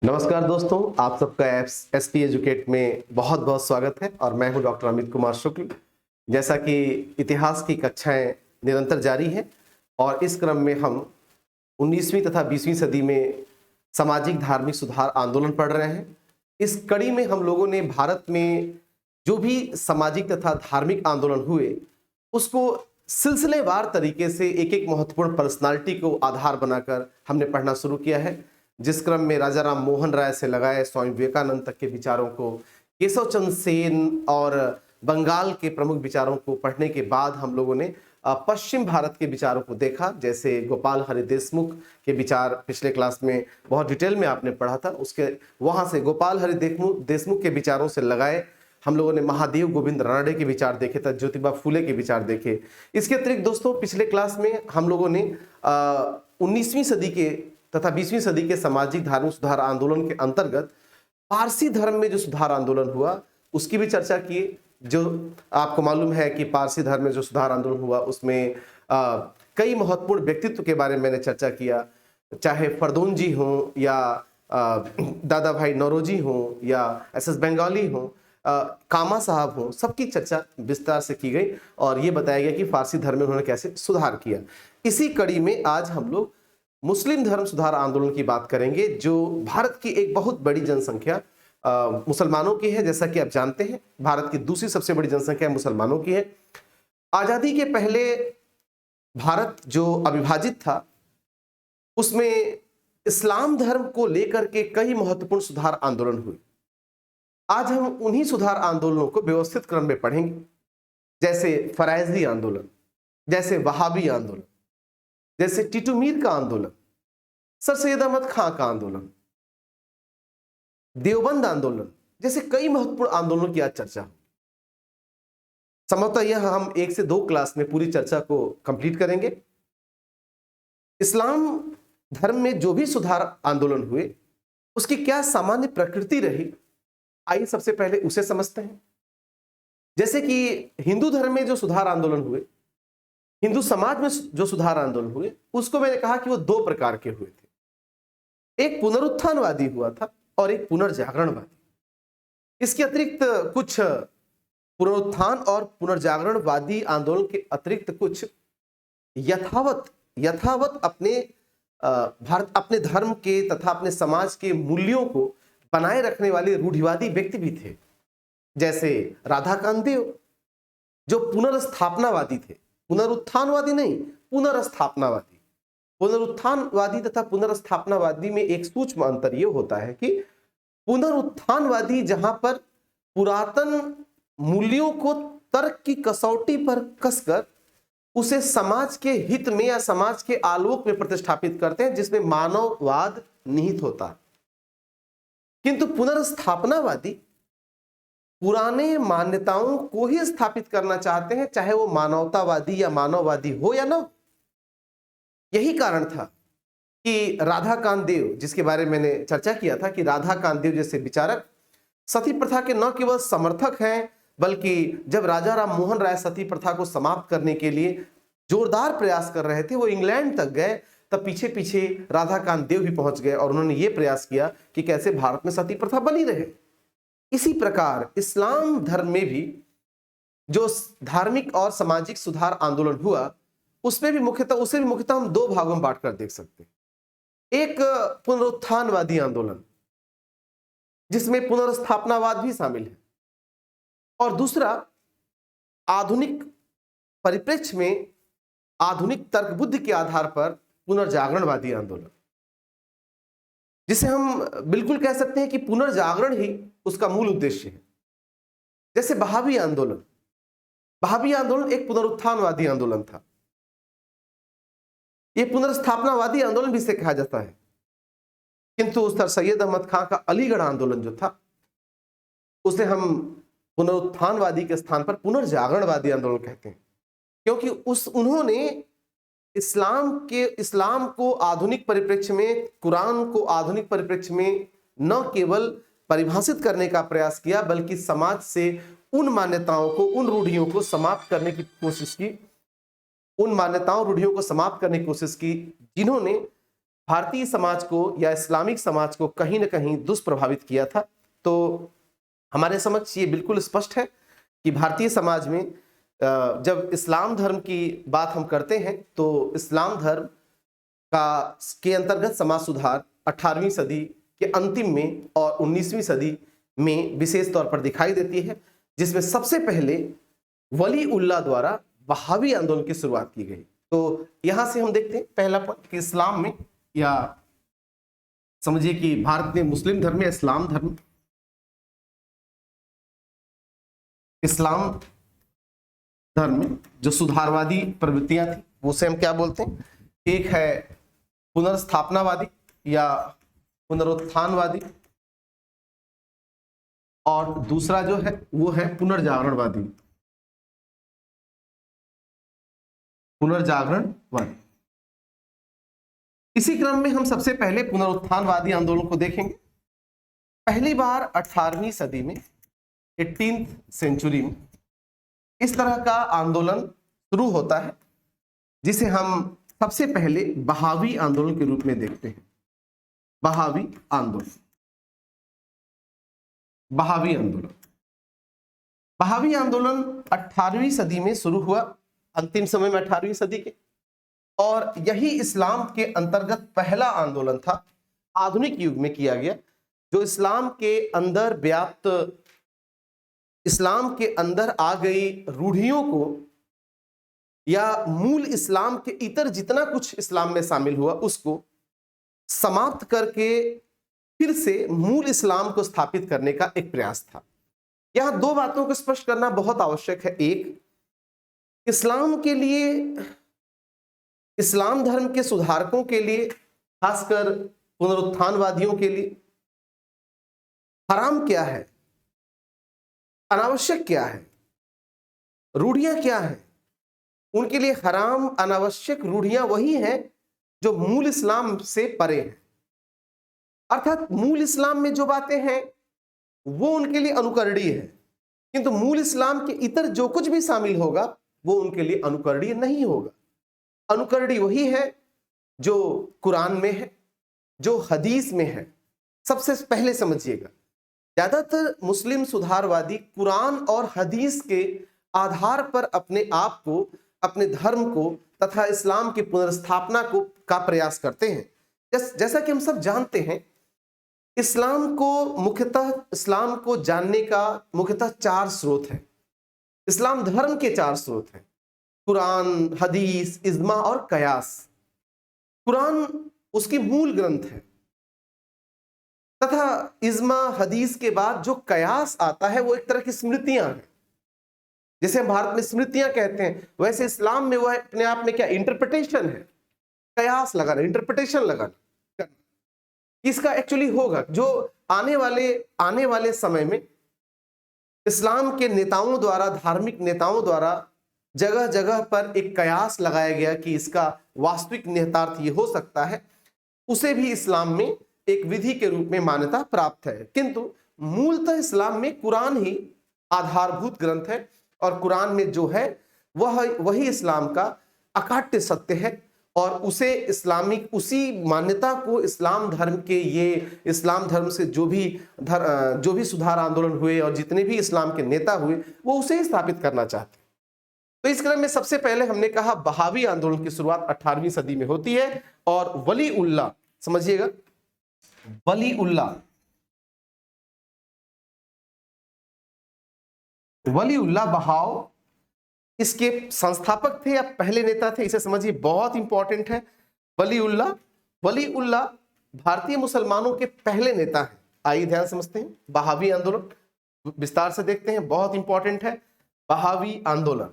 नमस्कार दोस्तों, आप सबका एसपी एजुकेट में बहुत बहुत स्वागत है और मैं हूं डॉक्टर अमित कुमार शुक्ल। जैसा कि इतिहास की कक्षाएं निरंतर जारी हैं और इस क्रम में हम 19वीं तथा 20वीं सदी में सामाजिक धार्मिक सुधार आंदोलन पढ़ रहे हैं। इस कड़ी में हम लोगों ने भारत में जो भी सामाजिक तथा धार्मिक आंदोलन हुए उसको सिलसिलेवार तरीके से एक एक महत्वपूर्ण पर्सनालिटी को आधार बनाकर हमने पढ़ना शुरू किया है, जिस क्रम में राजा राम मोहन राय से लगाए स्वामी विवेकानंद तक के विचारों को, केशव चंद्र सेन और बंगाल के प्रमुख विचारों को पढ़ने के बाद हम लोगों ने पश्चिम भारत के विचारों को देखा। जैसे गोपाल हरि देशमुख के विचार पिछले क्लास में बहुत डिटेल में आपने पढ़ा था, उसके वहां से गोपाल हरि देशमुख के विचारों से लगाए हम लोगों ने महादेव गोविंद रानडे के विचार देखे था, ज्योतिबा फूले के विचार देखे। इसके अतिरिक्त दोस्तों पिछले क्लास में हम लोगों ने 19वीं सदी के तथा 20वीं सदी के सामाजिक धार्मिक सुधार आंदोलन के अंतर्गत पारसी धर्म में जो सुधार आंदोलन हुआ उसकी भी चर्चा की। जो आपको मालूम है कि पारसी धर्म में जो सुधार आंदोलन हुआ उसमें कई महत्वपूर्ण व्यक्तित्व के बारे में मैंने चर्चा किया, चाहे फरदौन जी हों या दादा भाई नौरोजी हों या एस बंगाली हों, कामा साहब हों, सबकी चर्चा विस्तार से की गई और ये बताया गया कि फारसी धर्म में उन्होंने कैसे सुधार किया। इसी कड़ी में आज हम लोग मुस्लिम धर्म सुधार आंदोलन की बात करेंगे, जो भारत की एक बहुत बड़ी जनसंख्या मुसलमानों की है। जैसा कि आप जानते हैं भारत की दूसरी सबसे बड़ी जनसंख्या मुसलमानों की है। आजादी के पहले भारत जो अविभाजित था उसमें इस्लाम धर्म को लेकर के कई महत्वपूर्ण सुधार आंदोलन हुए। आज हम उन्हीं सुधार आंदोलनों को व्यवस्थित क्रम में पढ़ेंगे, जैसे फरायजी आंदोलन, जैसे वहाबी आंदोलन, जैसे टीटू मीर का आंदोलन, सर सैयद अहमद खां का आंदोलन, देवबंद आंदोलन, जैसे कई महत्वपूर्ण आंदोलनों की आज चर्चा हो। संभवतः यह हम 1 से 2 क्लास में पूरी चर्चा को कंप्लीट करेंगे। इस्लाम धर्म में जो भी सुधार आंदोलन हुए उसकी क्या सामान्य प्रकृति रही, आइए सबसे पहले उसे समझते हैं। जैसे कि हिंदू धर्म में जो सुधार आंदोलन हुए, हिंदू समाज में जो सुधार आंदोलन हुए, उसको मैंने कहा कि वो 2 प्रकार के हुए थे। एक पुनरुत्थानवादी हुआ था और एक पुनर्जागरणवादी। इसके अतिरिक्त कुछ पुनरुत्थान और पुनर्जागरणवादी आंदोलन के अतिरिक्त कुछ यथावत अपने धर्म के तथा अपने समाज के मूल्यों को बनाए रखने वाले रूढ़िवादी व्यक्ति भी थे। जैसे राधाकांत देव जो पुनर्स्थापनावादी थे, पुनरुत्थानवादी नहीं, पुनर्स्थापनावादी। पुनरुत्थानवादी तथा पुनर्स्थापनावादी में एक सूक्ष्म अंतर यह होता है कि पुनरुत्थानवादी जहां पर पुरातन मूल्यों को तर्क की कसौटी पर कसकर उसे समाज के हित में या समाज के आलोक में प्रतिष्ठापित करते हैं, जिसमें मानववाद निहित होता है। किंतु पुनर्स्थापनावादी पुराने मान्यताओं को ही स्थापित करना चाहते हैं, चाहे वो मानवतावादी या मानववादी हो या ना। यही कारण था कि राधाकांत देव, जिसके बारे में मैंने चर्चा किया था कि राधाकांत देव जैसे विचारक सती प्रथा के न केवल समर्थक हैं, बल्कि जब राजा राम मोहन राय सती प्रथा को समाप्त करने के लिए जोरदार प्रयास कर रहे थे, वो इंग्लैंड तक गए, तब पीछे पीछे राधाकांत देव भी पहुंच गए और उन्होंने ये प्रयास किया कि कैसे भारत में सती प्रथा बनी रहे। इसी प्रकार इस्लाम धर्म में भी जो धार्मिक और सामाजिक सुधार आंदोलन हुआ उसे भी मुख्यतः हम 2 भागों में बांटकर देख सकते हैं। एक पुनरुत्थानवादी आंदोलन जिसमें पुनर्स्थापनावाद भी शामिल है, और दूसरा आधुनिक परिप्रेक्ष्य में आधुनिक तर्क बुद्धि के आधार पर पुनर्जागरणवादी आंदोलन, जिसे हम बिल्कुल कह सकते हैं कि पुनर्जागरण ही उसका मूल उद्देश्य है। जैसे वहाबी आंदोलन एक पुनरुत्थानवादी आंदोलन था। यह पुनर्स्थापनावादी आंदोलन भी इसे कहा जाता है, किंतु सर सैयद अहमद खां का अलीगढ़ आंदोलन जो था उसे हम पुनरुत्थानवादी के स्थान पर पुनर्जागरणवादी आंदोलन कहते हैं, क्योंकि उन्होंने इस्लाम को आधुनिक परिप्रेक्ष्य में, कुरान को आधुनिक परिप्रेक्ष्य में न केवल परिभाषित करने का प्रयास किया, बल्कि समाज से उन मान्यताओं को, उन रूढ़ियों को समाप्त करने की कोशिश की, जिन्होंने भारतीय समाज को या इस्लामिक समाज को कहीं ना कहीं दुष्प्रभावित किया था। तो हमारे समक्ष ये बिल्कुल स्पष्ट है कि भारतीय समाज में जब इस्लाम धर्म की बात हम करते हैं तो इस्लाम धर्म के अंतर्गत समाज सुधार 18वीं सदी के अंतिम में और 19वीं सदी में विशेष तौर पर दिखाई देती है, जिसमें सबसे पहले वली उल्लाह द्वारा वहाबी आंदोलन की शुरुआत की गई। तो यहां से हम देखते हैं पहला पॉइंट कि इस्लाम में, या समझिए कि भारत में मुस्लिम धर्म में इस्लाम धर्म में जो सुधारवादी प्रवृत्तियां थी वो से हम क्या बोलते हैं, एक है पुनर्स्थापनावादी या पुनरुत्थानवादी, और दूसरा जो है वो है पुनर्जागरणवादी। इसी क्रम में हम सबसे पहले पुनरुत्थानवादी आंदोलन को देखेंगे। पहली बार 18वीं सदी में 18th सेंचुरी में इस तरह का आंदोलन शुरू होता है, जिसे हम सबसे पहले बहावी आंदोलन के रूप में देखते हैं। बहावी आंदोलन बहावी आंदोलन 18वीं सदी में शुरू हुआ, अंतिम समय में 18वीं सदी के, और यही इस्लाम के अंतर्गत पहला आंदोलन था आधुनिक युग में किया गया, जो इस्लाम के अंदर व्याप्त, इस्लाम के अंदर आ गई रूढ़ियों को या मूल इस्लाम के इतर जितना कुछ इस्लाम में शामिल हुआ उसको समाप्त करके फिर से मूल इस्लाम को स्थापित करने का एक प्रयास था। यहां दो बातों को स्पष्ट करना बहुत आवश्यक है। एक, इस्लाम के लिए, इस्लाम धर्म के सुधारकों के लिए, खासकर पुनरुत्थानवादियों के लिए हराम क्या है, अनावश्यक क्या है, रूढ़ियां क्या है। उनके लिए हराम अनावश्यक रूढ़ियां वही हैं जो मूल इस्लाम से परे हैं। अर्थात मूल इस्लाम में जो बातें हैं वो उनके लिए अनुकरणीय है, किंतु मूल इस्लाम के इतर जो कुछ भी शामिल होगा वो उनके लिए अनुकरणीय नहीं होगा। अनुकरणीय वही है जो कुरान में है, जो हदीस में है। सबसे पहले समझिएगा, ज्यादातर मुस्लिम सुधारवादी कुरान और हदीस के आधार पर अपने आप को, अपने धर्म को तथा इस्लाम की पुनर्स्थापना का प्रयास करते हैं। जैसा कि हम सब जानते हैं, इस्लाम को जानने का मुख्यतः 4 स्रोत हैं। इस्लाम धर्म के 4 स्रोत हैं: कुरान, हदीस, इज्मा और कयास। कुरान उसकी मूल ग्रंथ है तथा इज्मा, हदीस के बाद जो कयास आता है वो एक तरह की स्मृतियां हैं। जैसे हम भारत में स्मृतियां कहते हैं, वैसे इस्लाम में वह अपने आप में क्या इंटरप्रिटेशन है, कयास लगाना, इंटरप्रिटेशन लगाना। इसका एक्चुअली होगा जो आने वाले समय में इस्लाम के नेताओं द्वारा, धार्मिक नेताओं द्वारा जगह जगह पर एक कयास लगाया गया कि इसका वास्तविक निहितार्थ ये हो सकता है, उसे भी इस्लाम में एक विधि के रूप में मान्यता प्राप्त है। किंतु मूलतः इस्लाम में कुरान ही आधारभूत ग्रंथ है और कुरान में जो है वही इस्लाम का अकाट्य सत्य है, और उसी मान्यता को इस्लाम धर्म के, ये इस्लाम धर्म से जो भी सुधार आंदोलन हुए और जितने भी इस्लाम के नेता हुए वो उसे ही स्थापित करना चाहते हैं। तो इस क्रम में सबसे पहले हमने कहा बहावी आंदोलन की शुरुआत 18वीं सदी में होती है, और वली उल्लाह, समझिएगा, वली उल्लाह बहाव इसके संस्थापक थे या पहले नेता थे, इसे समझिए, बहुत इंपॉर्टेंट है। वली उल्लाह भारतीय मुसलमानों के पहले नेता हैं। आइए ध्यान समझते हैं बहावी आंदोलन, विस्तार से देखते हैं, बहुत इंपॉर्टेंट है बहावी आंदोलन।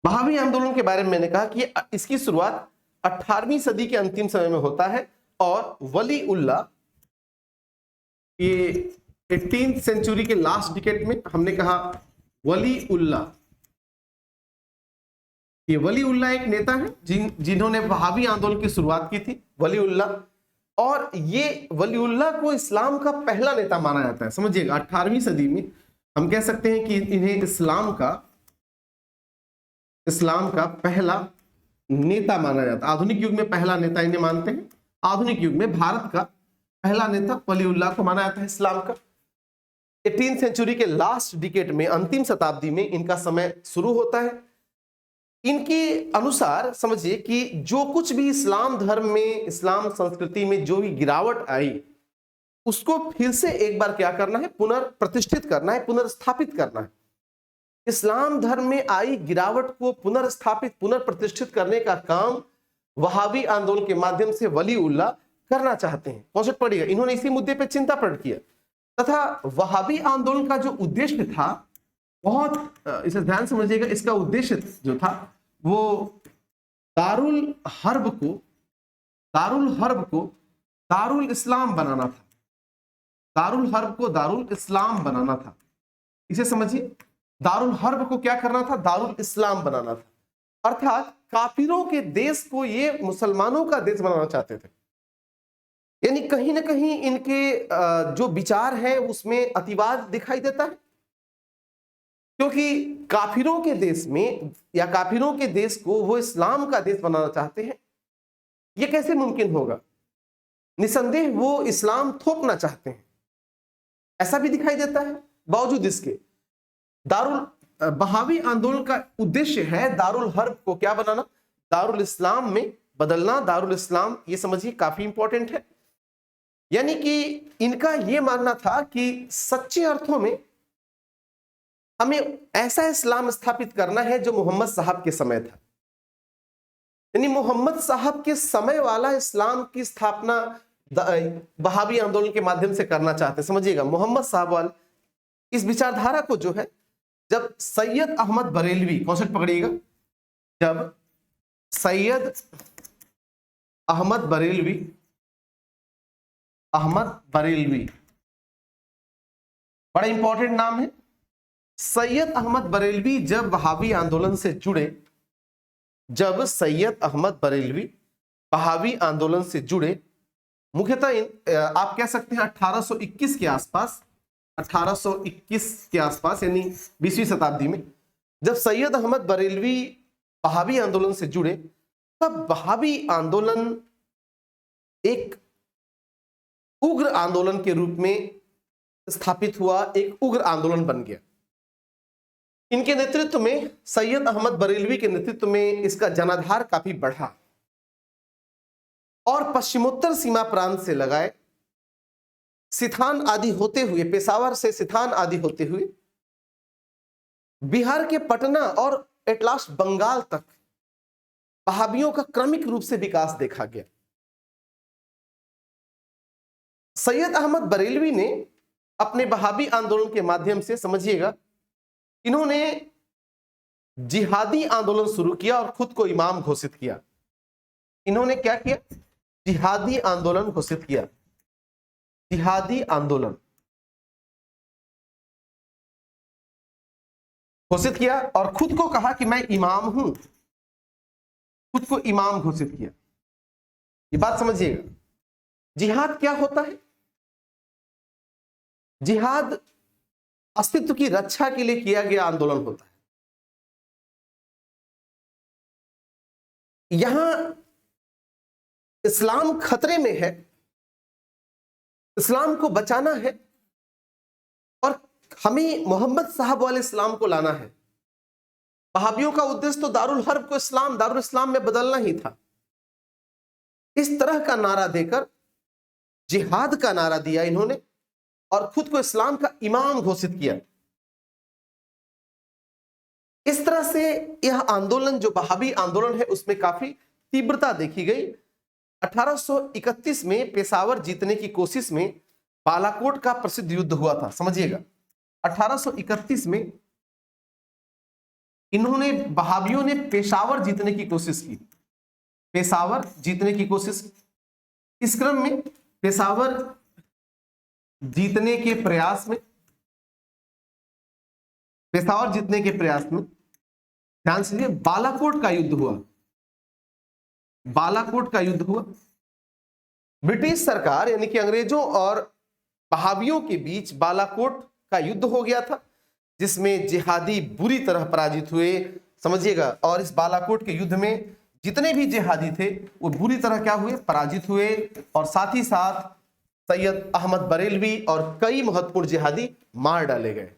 बहावी आंदोलन के बारे में मैंने कहा कि इसकी शुरुआत 18वीं सदी के अंतिम समय में होता है, और वली उल्लाह ये 18th सेंचुरी के लास्ट डिकेड में, हमने कहा वली उल्लाह, ये वली उल्लाह एक नेता है जिन्होंने बहावी आंदोलन की शुरुआत की थी। वली उल्लाह और ये वलीउल्लाह को इस्लाम का पहला नेता माना जाता है। समझिएगा 18वीं सदी में हम कह सकते हैं कि इन्हें इस्लाम का पहला नेता माना जाता है। आधुनिक युग में पहला नेता इन्हें मानते हैं। आधुनिक युग में भारत का पहला नेता वलीउल्लाह को माना जाता है इस्लाम का। 18वीं सेंचुरी के लास्ट डिकेड में, अंतिम शताब्दी में इनका समय शुरू होता है। इनके अनुसार समझिए कि जो कुछ भी इस्लाम धर्म में, इस्लाम संस्कृति में जो भी गिरावट आई, उसको फिर से एक बार क्या करना है, पुनर्प्रतिष्ठित करना है, पुनर्स्थापित करना है। इस्लाम धर्म में आई गिरावट को पुनर्स्थापित, पुनर्प्रतिष्ठित करने का काम वहाबी आंदोलन के माध्यम से वलीउल्लाह करना चाहते हैं। कॉन्सेप्ट पड़ेगा, इन्होंने इसी मुद्दे पर चिंता प्रकट किया तथा वहाबी आंदोलन का जो उद्देश्य था, बहुत इसे ध्यान समझिएगा, इसका उद्देश्य जो था वो दारुल हर्ब को दारुल इस्लाम बनाना था। दारुल हर्ब को दारुल इस्लाम बनाना था। इसे समझिए, दारुल हर्ब को क्या करना था, दारुल इस्लाम बनाना था। अर्थात काफिरों के देश को ये मुसलमानों का देश बनाना चाहते थे। यानी कहीं ना कहीं इनके जो विचार है उसमें अतिवाद दिखाई देता है, क्योंकि काफिरों के देश में या काफिरों के देश को वो इस्लाम का देश बनाना चाहते हैं। ये कैसे मुमकिन होगा? निसंदेह वो इस्लाम थोपना चाहते हैं, ऐसा भी दिखाई देता है। बावजूद इसके बहावी आंदोलन का उद्देश्य है दारुल हर्ब को क्या बनाना, दारुल इस्लाम में बदलना। दारुल इस्लाम, ये समझिए, काफी इंपॉर्टेंट है। यानी कि इनका यह मानना था कि सच्चे अर्थों में हमें ऐसा इस्लाम स्थापित करना है जो मोहम्मद साहब के समय था। यानी मोहम्मद साहब के समय वाला इस्लाम की स्थापना वहाबी आंदोलन के माध्यम से करना चाहते हैं। समझिएगा, मोहम्मद साहब वाले इस विचारधारा को जो है, जब सैयद अहमद बरेलवी, कॉन्सेप्ट पकड़िएगा, जब सैयद अहमद बरेलवी, बड़ा इंपॉर्टेंट नाम है। सैयद अहमद बरेलवी जब वहाबी आंदोलन से जुड़े, जब सैयद अहमद बरेलवी वहाबी आंदोलन से जुड़े, मुख्यतः आप कह सकते हैं 1821 के आसपास, 1821 के आसपास, यानी 20वीं शताब्दी में जब सैयद अहमद बरेलवी वहाबी आंदोलन से जुड़े, तब वहाबी आंदोलन एक उग्र आंदोलन के रूप में स्थापित हुआ, एक उग्र आंदोलन बन गया। इनके नेतृत्व में, सैयद अहमद बरेलवी के नेतृत्व में इसका जनाधार काफी बढ़ा और पश्चिमोत्तर सीमा प्रांत से लगाए सिथान आदि होते हुए, पेशावर से सिथान आदि होते हुए बिहार के पटना और एट लास्ट बंगाल तक वहाबियों का क्रमिक रूप से विकास देखा गया। सैयद अहमद बरेलवी ने अपने वहाबी आंदोलन के माध्यम से, समझिएगा, इन्होंने जिहादी आंदोलन शुरू किया और खुद को इमाम घोषित किया। इन्होंने क्या किया? जिहादी आंदोलन घोषित किया। जिहादी आंदोलन घोषित किया और खुद को कहा कि मैं इमाम हूं, खुद को इमाम घोषित किया। ये बात समझिएगा, जिहाद क्या होता है? जिहाद अस्तित्व की रक्षा के लिए किया गया आंदोलन होता है। यहां इस्लाम खतरे में है, इस्लाम को बचाना है और हमें मोहम्मद साहब वाले इस्लाम को लाना है। वहाबियों का उद्देश्य तो दारुल हर्ब को इस्लाम, दारुल इस्लाम में बदलना ही था। इस तरह का नारा देकर जिहाद का नारा दिया इन्होंने और खुद को इस्लाम का इमाम घोषित किया। इस तरह से यह आंदोलन, जो वहाबी आंदोलन है, उसमें काफी तीव्रता देखी गई। 1831 में पेशावर जीतने की कोशिश में बालाकोट का प्रसिद्ध युद्ध हुआ था। समझिएगा, 1831 में इन्होंने, वहाबियों ने पेशावर जीतने की कोशिश की, पेशावर जीतने की कोशिश। इस क्रम में पेशावर जीतने के प्रयास में, पेशावर जीतने के प्रयास में, ध्यान से, बालाकोट का युद्ध हुआ। बालाकोट का युद्ध हुआ। ब्रिटिश सरकार यानी कि अंग्रेजों और वहाबियों के बीच बालाकोट का युद्ध हो गया था, जिसमें जिहादी बुरी तरह पराजित हुए, समझिएगा। और इस बालाकोट के युद्ध में जितने भी जिहादी थे वो बुरी तरह क्या हुए, पराजित हुए। और साथ ही साथ सैयद अहमद बरेलवी और कई महत्वपूर्ण जिहादी मार डाले गए।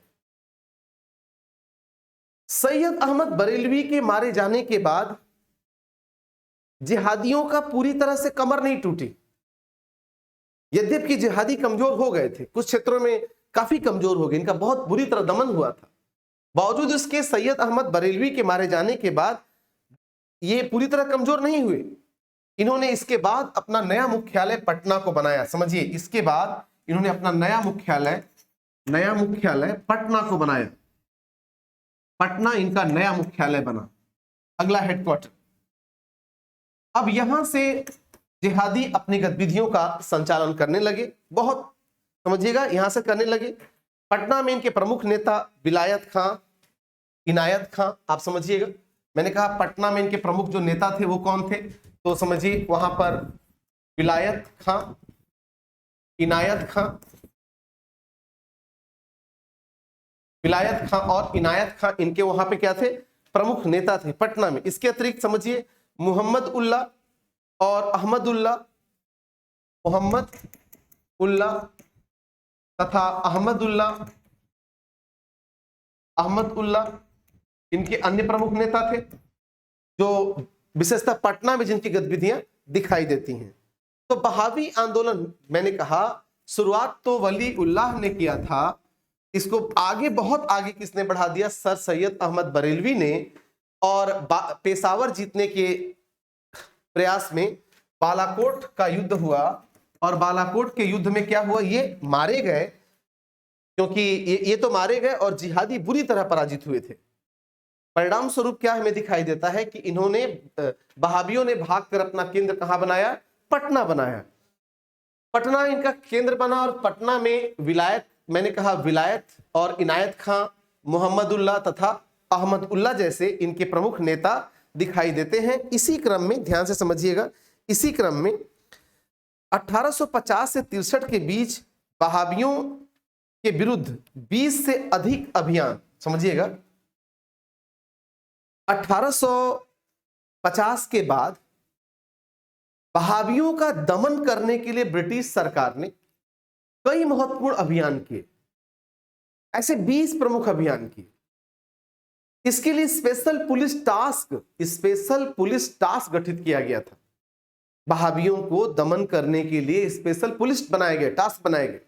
सैयद अहमद बरेलवी के मारे जाने के बाद जिहादियों का पूरी तरह से कमर नहीं टूटी, यद्यपि जिहादी कमजोर हो गए थे, कुछ क्षेत्रों में काफी कमजोर हो गए, इनका बहुत बुरी तरह दमन हुआ था। बावजूद इसके सैयद अहमद बरेलवी के मारे जाने के बाद ये पूरी तरह कमजोर नहीं हुए। इन्होंने इसके बाद अपना नया मुख्यालय पटना को बनाया। समझिए, इसके बाद इन्होंने अपना नया मुख्यालय पटना को बनाया। पटना इनका नया मुख्यालय बना, अगला हेडक्वार्टर। अब यहां से जिहादी अपनी गतिविधियों का संचालन करने लगे, बहुत समझिएगा, यहां से करने लगे। पटना में इनके प्रमुख नेता विलायत खां, इनायत खां, आप समझिएगा। मैंने कहा पटना में इनके प्रमुख जो नेता थे वो कौन थे, तो समझिए वहां पर विलायत खां, इनायत खां, विलायत खां और इनायत खां, इनके वहां पे क्या थे, प्रमुख नेता थे पटना में। इसके अतिरिक्त समझिए मोहम्मद उल्ला और अहमदुल्ला, मोहम्मद उल्ला तथा अहमदुल्ला इनके अन्य प्रमुख नेता थे, जो विशेषतः पटना में जिनकी गतिविधियां दिखाई देती हैं। तो बहावी आंदोलन, मैंने कहा शुरुआत तो वली उल्लाह ने किया था, इसको आगे बहुत आगे किसने बढ़ा दिया, सर सैयद अहमद बरेलवी ने। और पेशावर जीतने के प्रयास में बालाकोट का युद्ध हुआ, और बालाकोट के युद्ध में क्या हुआ, ये मारे गए, क्योंकि ये तो मारे गए और जिहादी बुरी तरह पराजित हुए थे। परिणाम स्वरूप क्या हमें दिखाई देता है कि इन्होंने, वहाबियों ने भागकर अपना केंद्र कहां बनाया, पटना बनाया। पटना इनका केंद्र बना और पटना में विलायत, मैंने कहा विलायत और इनायत खां, मोहम्मदुल्लाह तथा अहमदुल्लाह जैसे इनके प्रमुख नेता दिखाई देते हैं। इसी क्रम में ध्यान से समझिएगा, इसी क्रम में 1850 से 63 के बीच वहाबियों के विरुद्ध 20 से अधिक अभियान, समझिएगा 1850 के बाद वहाबियों का दमन करने के लिए ब्रिटिश सरकार ने कई महत्वपूर्ण अभियान किए, ऐसे 20 प्रमुख अभियान किए। इसके लिए स्पेशल पुलिस टास्क गठित किया गया था। वहाबियों को दमन करने के लिए स्पेशल पुलिस बनाए गए, टास्क बनाए गए।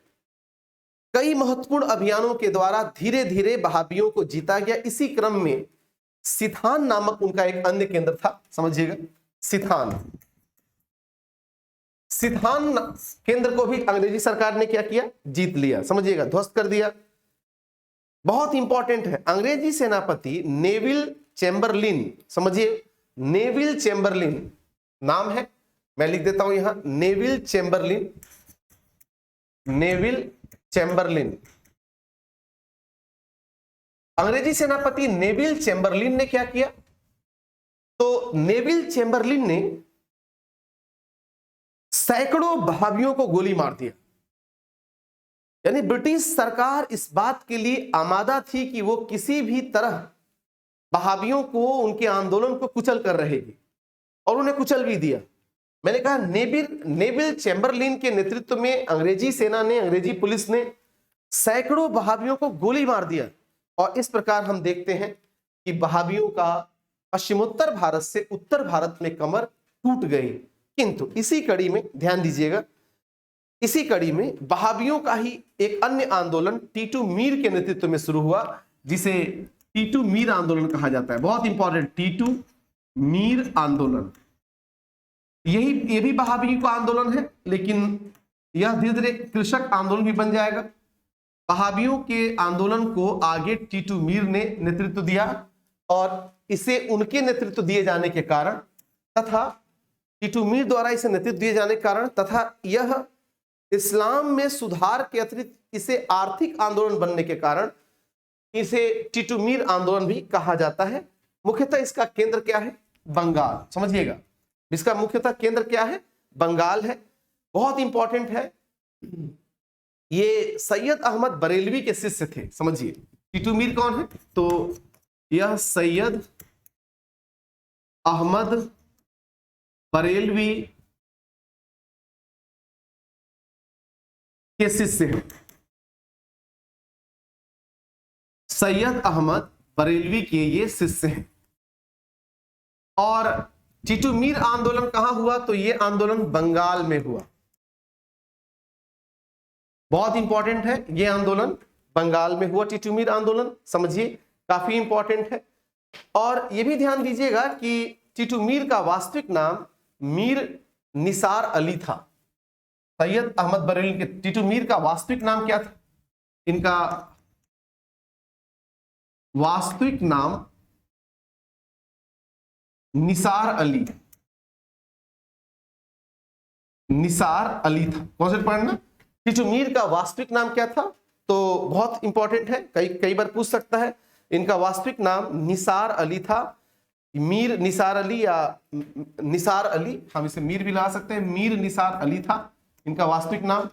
कई महत्वपूर्ण अभियानों के द्वारा धीरे धीरे वहाबियों को जीता गया। इसी क्रम में सिथान नामक उनका एक अन्य केंद्र था, समझिएगा सिथान केंद्र को भी अंग्रेजी सरकार ने क्या किया, जीत लिया, समझिएगा, ध्वस्त कर दिया। बहुत इंपॉर्टेंट है, अंग्रेजी सेनापति नेविल चैम्बरलिन, समझिए नेविल चैम्बरलिन नाम है, मैं लिख देता हूं यहां, नेविल चैम्बरलिन। अंग्रेजी सेनापति नेविल चैम्बरलिन ने क्या किया, तो नेविल चैम्बरलिन ने सैकड़ों वहाबियों को गोली मार दिया। यानी ब्रिटिश सरकार इस बात के लिए आमादा थी कि वो किसी भी तरह वहाबियों को, उनके आंदोलन को कुचल कर रहेगी, और उन्हें कुचल भी दिया। मैंने कहा नेविल चैम्बरलिन के नेतृत्व में अंग्रेजी सेना ने, अंग्रेजी पुलिस ने सैकड़ों वहाबियों को गोली मार दिया। और इस प्रकार हम देखते हैं कि वहाबियों का पश्चिमोत्तर भारत से उत्तर भारत में कमर टूट गई। किंतु इसी कड़ी में ध्यान दीजिएगा, इसी कड़ी में वहाबियों का ही एक अन्य आंदोलन टीटू मीर के नेतृत्व में शुरू हुआ, जिसे टीटू मीर आंदोलन कहा जाता है। बहुत इंपॉर्टेंट, टीटू मीर आंदोलन, ये भी वहाबियों का आंदोलन है, लेकिन यह धीरे धीरे कृषक आंदोलन भी बन जाएगा। वहाबियों के आंदोलन को आगे टीटू मीर ने नेतृत्व दिया, और इसे उनके नेतृत्व दिए जाने के कारण तथा टीटू मीर द्वारा इसे नेतृत्व दिए जाने के कारण तथा यह इस्लाम में सुधार के अतिरिक्त इसे आर्थिक आंदोलन बनने के कारण इसे टीटू मीर आंदोलन भी कहा जाता है। मुख्यतः इसका केंद्र क्या है, बंगाल, समझिएगा, इसका मुख्यतः केंद्र क्या है, बंगाल है। बहुत इंपॉर्टेंट है। ये सैयद अहमद बरेलवी के शिष्य थे, समझिए। टीटू मीर कौन है? तो यह सैयद अहमद बरेलवी के शिष्य हैं। सैयद अहमद बरेलवी के ये शिष्य हैं। और टीटू मीर आंदोलन कहां हुआ? तो ये आंदोलन बंगाल में हुआ। बहुत इंपॉर्टेंट है, ये आंदोलन बंगाल में हुआ, टीटू मीर आंदोलन, समझिए, काफी इंपॉर्टेंट है। और ये भी ध्यान दीजिएगा कि टीटू मीर का वास्तविक नाम मीर निसार अली था। सैयद अहमद बरेलवी के टीटू मीर का वास्तविक नाम क्या था? इनका वास्तविक नाम निसार अली, निसार अली था। कौन से पढ़ना? टीटू मीर का वास्तविक नाम क्या था? तो बहुत इंपॉर्टेंट है, कई बार पूछ सकता है। इनका वास्तविक नाम निसार अली था। मीर निसार अली या निसार अली, हम इसे मीर भी ला सकते हैं, मीर निसार अली था इनका वास्तविक नाम।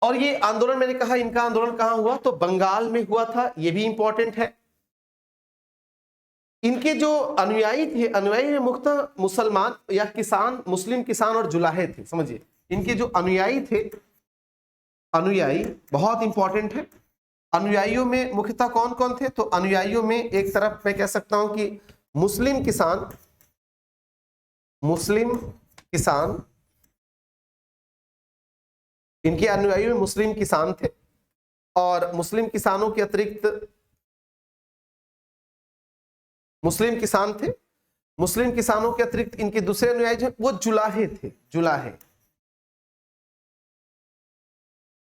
और ये आंदोलन, मैंने कहा इनका आंदोलन कहां हुआ? तो बंगाल में हुआ था, ये भी इंपॉर्टेंट है। इनके जो अनुयायी थे, अनुयायी में मुख्यतः मुसलमान या किसान, मुस्लिम किसान और जुलाहे थे, समझिए। इनके जो अनुयायी थे, अनुयायी बहुत इंपॉर्टेंट है। अनुयायियों में मुख्यतः कौन कौन थे? तो अनुयायियों में एक तरफ मैं कह सकता हूं कि मुस्लिम किसान, मुस्लिम किसान, इनके अनुयायियों में मुस्लिम किसान थे। और मुस्लिम किसानों के अतिरिक्त मुस्लिम किसान थे। मुस्लिम किसानों के अतिरिक्त इनके दूसरे अनुयायी जो वो जुलाहे थे, जुलाहे।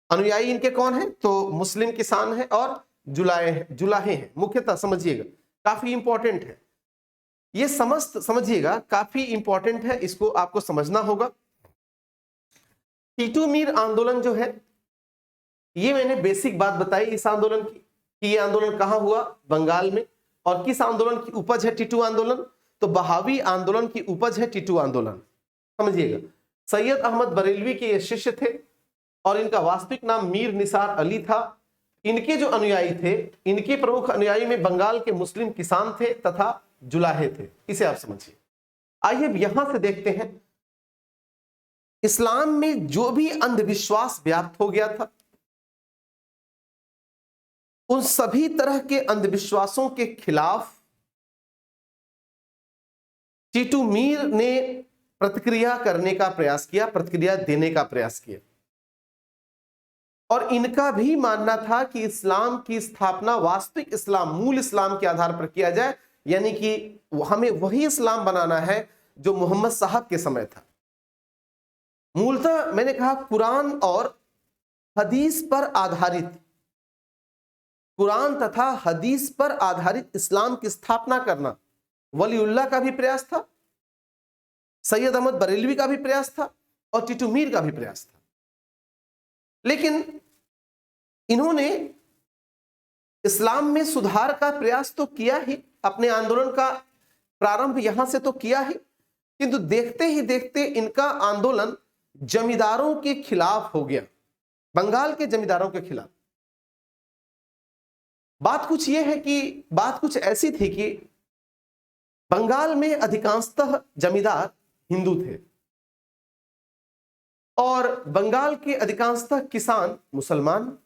अनुयायी इनके कौन है? तो मुस्लिम किसान है और जुलाहे हैं मुख्यतः, समझिएगा, काफी इंपॉर्टेंट है ये, समस्त समझिएगा, काफी इंपॉर्टेंट है, इसको आपको समझना होगा। टीटू मीर आंदोलन जो है, ये मैंने बेसिक बात बताई इस आंदोलन की कि ये आंदोलन कहां हुआ? बंगाल में। और किस आंदोलन की उपज है टीटू आंदोलन? तो बहावी आंदोलन की उपज है टीटू आंदोलन, समझिएगा। सैयद अहमद बरेलवी के ये शिष्य थे और इनका वास्तविक नाम मीर निसार अली था। इनके जो अनुयायी थे, इनके प्रमुख अनुयायी में बंगाल के मुस्लिम किसान थे तथा जुलाहे थे, इसे आप समझिए। आइए अब यहां से देखते हैं, इस्लाम में जो भी अंधविश्वास व्याप्त हो गया था, उन सभी तरह के अंधविश्वासों के खिलाफ टीटू मीर ने प्रतिक्रिया करने का प्रयास किया, प्रतिक्रिया देने का प्रयास किया। और इनका भी मानना था कि इस्लाम की स्थापना वास्तविक इस्लाम, मूल इस्लाम के आधार पर किया जाए, यानी कि हमें वही इस्लाम बनाना है जो मोहम्मद साहब के समय था। मूलतः मैंने कहा कुरान और हदीस पर आधारित, कुरान तथा हदीस पर आधारित इस्लाम की स्थापना करना वलीउल्लाह का भी प्रयास था, सैयद अहमद बरेलवी का भी प्रयास था और टीटू मीर का भी प्रयास था। लेकिन इन्होंने इस्लाम में सुधार का प्रयास तो किया ही, अपने आंदोलन का प्रारंभ यहां से तो किया ही, किंतु देखते ही देखते इनका आंदोलन जमींदारों के खिलाफ हो गया, बंगाल के जमींदारों के खिलाफ। बात कुछ यह है कि बात कुछ ऐसी थी कि बंगाल में अधिकांशतः जमींदार हिंदू थे और बंगाल के अधिकांशतः किसान मुसलमान।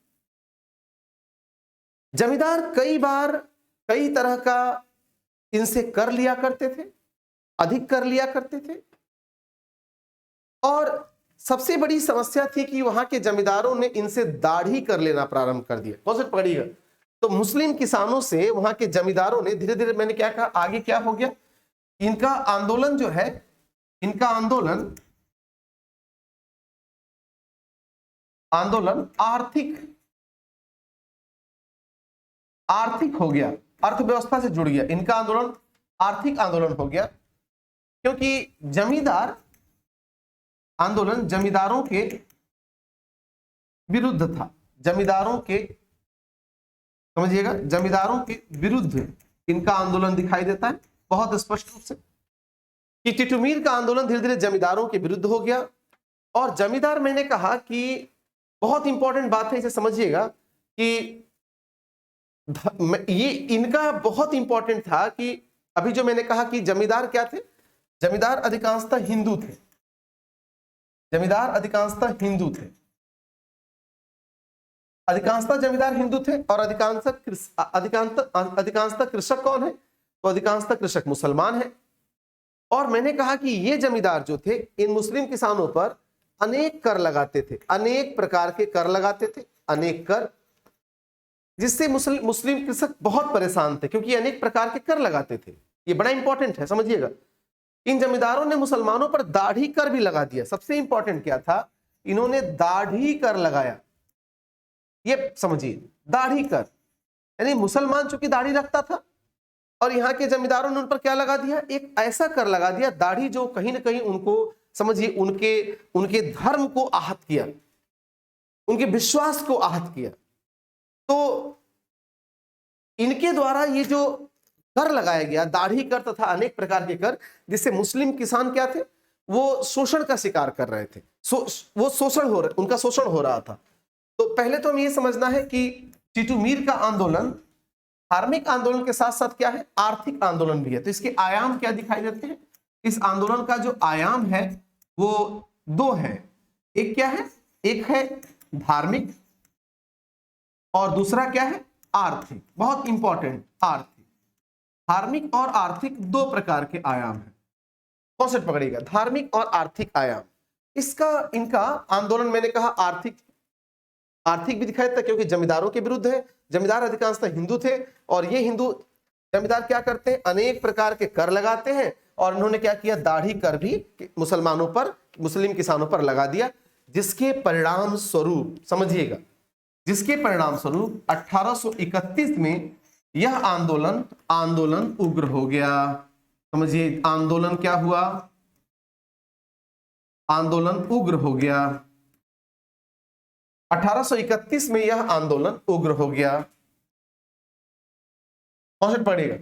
जमींदार कई बार कई तरह का इनसे कर लिया करते थे, अधिक कर लिया करते थे। और सबसे बड़ी समस्या थी कि वहां के जमींदारों ने इनसे दाढ़ी कर लेना प्रारंभ कर दिया। कौन सा पकड़िएगा? तो मुस्लिम किसानों से वहां के जमींदारों ने धीरे धीरे, मैंने क्या कहा, आगे क्या हो गया, इनका आंदोलन जो है, इनका आंदोलन आर्थिक हो गया, अर्थव्यवस्था से जुड़ गया। इनका आंदोलन आर्थिक आंदोलन हो गया, क्योंकि जमींदार आंदोलन जमींदारों के विरुद्ध था, जमींदारों के, समझिएगा, जमींदारों के विरुद्ध इनका आंदोलन दिखाई देता है बहुत स्पष्ट रूप से कि टीटू मीर का आंदोलन धीरे धीरे जमींदारों के विरुद्ध हो गया। और जमींदार मैंने कहा कि बहुत इंपॉर्टेंट बात है, इसे समझिएगा कि ये इनका बहुत इंपॉर्टेंट था कि अभी जो मैंने कहा कि जमींदार क्या थे, जमींदार अधिकांशतः हिंदू थे, जमींदार अधिकांशतः हिंदू थे, अधिकांशतः जमींदार हिंदू थे और अधिकांशतः कृषक कौन है, तो अधिकांशतः कृषक मुसलमान है। और मैंने कहा कि ये जमींदार जो थे इन मुस्लिम किसानों पर अनेक कर लगाते थे, अनेक प्रकार के कर लगाते थे, अनेक कर, जिससे मुस्लिम कृषक बहुत परेशान थे क्योंकि अनेक प्रकार के कर लगाते थे। ये बड़ा इंपॉर्टेंट है, समझिएगा। इन जमींदारों ने मुसलमानों पर दाढ़ी कर भी लगा दिया। सबसे इंपॉर्टेंट क्या था, इन्होंने दाढ़ी कर लगाया। ये समझिए, दाढ़ी कर, यानी मुसलमान चूंकि दाढ़ी रखता था और यहाँ के जमींदारों ने उन पर क्या लगा दिया, एक ऐसा कर लगा दिया, दाढ़ी, जो कहीं ना कहीं उनको, समझिए, उनके धर्म को आहत किया, उनके विश्वास को आहत किया। तो इनके द्वारा ये जो कर लगाया गया, दाढ़ी कर तथा अनेक प्रकार के कर, जिससे मुस्लिम किसान क्या थे, वो शोषण का शिकार कर रहे थे, वो उनका शोषण हो रहा था। तो पहले तो हमें ये समझना है कि टीटू मीर का आंदोलन धार्मिक आंदोलन के साथ साथ क्या है, आर्थिक आंदोलन भी है। तो इसके आयाम क्या दिखाई देते हैं, इस आंदोलन का जो आयाम है वो दो है। एक क्या है, एक है धार्मिक और दूसरा क्या है, आर्थिक। बहुत इंपॉर्टेंट, आर्थिक, धार्मिक और आर्थिक दो प्रकार के आयाम है। कॉन्सेप्ट पकड़िएगा, धार्मिक और आर्थिक आयाम। इनका आंदोलन मैंने कहा आर्थिक भी दिखाई देता क्योंकि जमींदारों के विरुद्ध है। जमींदार अधिकांशतः हिंदू थे और ये हिंदू जमींदार क्या करते हैं, अनेक प्रकार के कर लगाते हैं। और इन्होंने क्या किया, दाढ़ी कर भी मुसलमानों पर, मुस्लिम किसानों पर लगा दिया, जिसके परिणाम स्वरूप, समझिएगा, जिसके परिणाम स्वरूप 1831 में यह आंदोलन उग्र हो गया। समझिए, आंदोलन क्या हुआ, आंदोलन उग्र हो गया। 1831 में यह आंदोलन उग्र हो गया। कॉन्सेप्ट पढ़िएगा,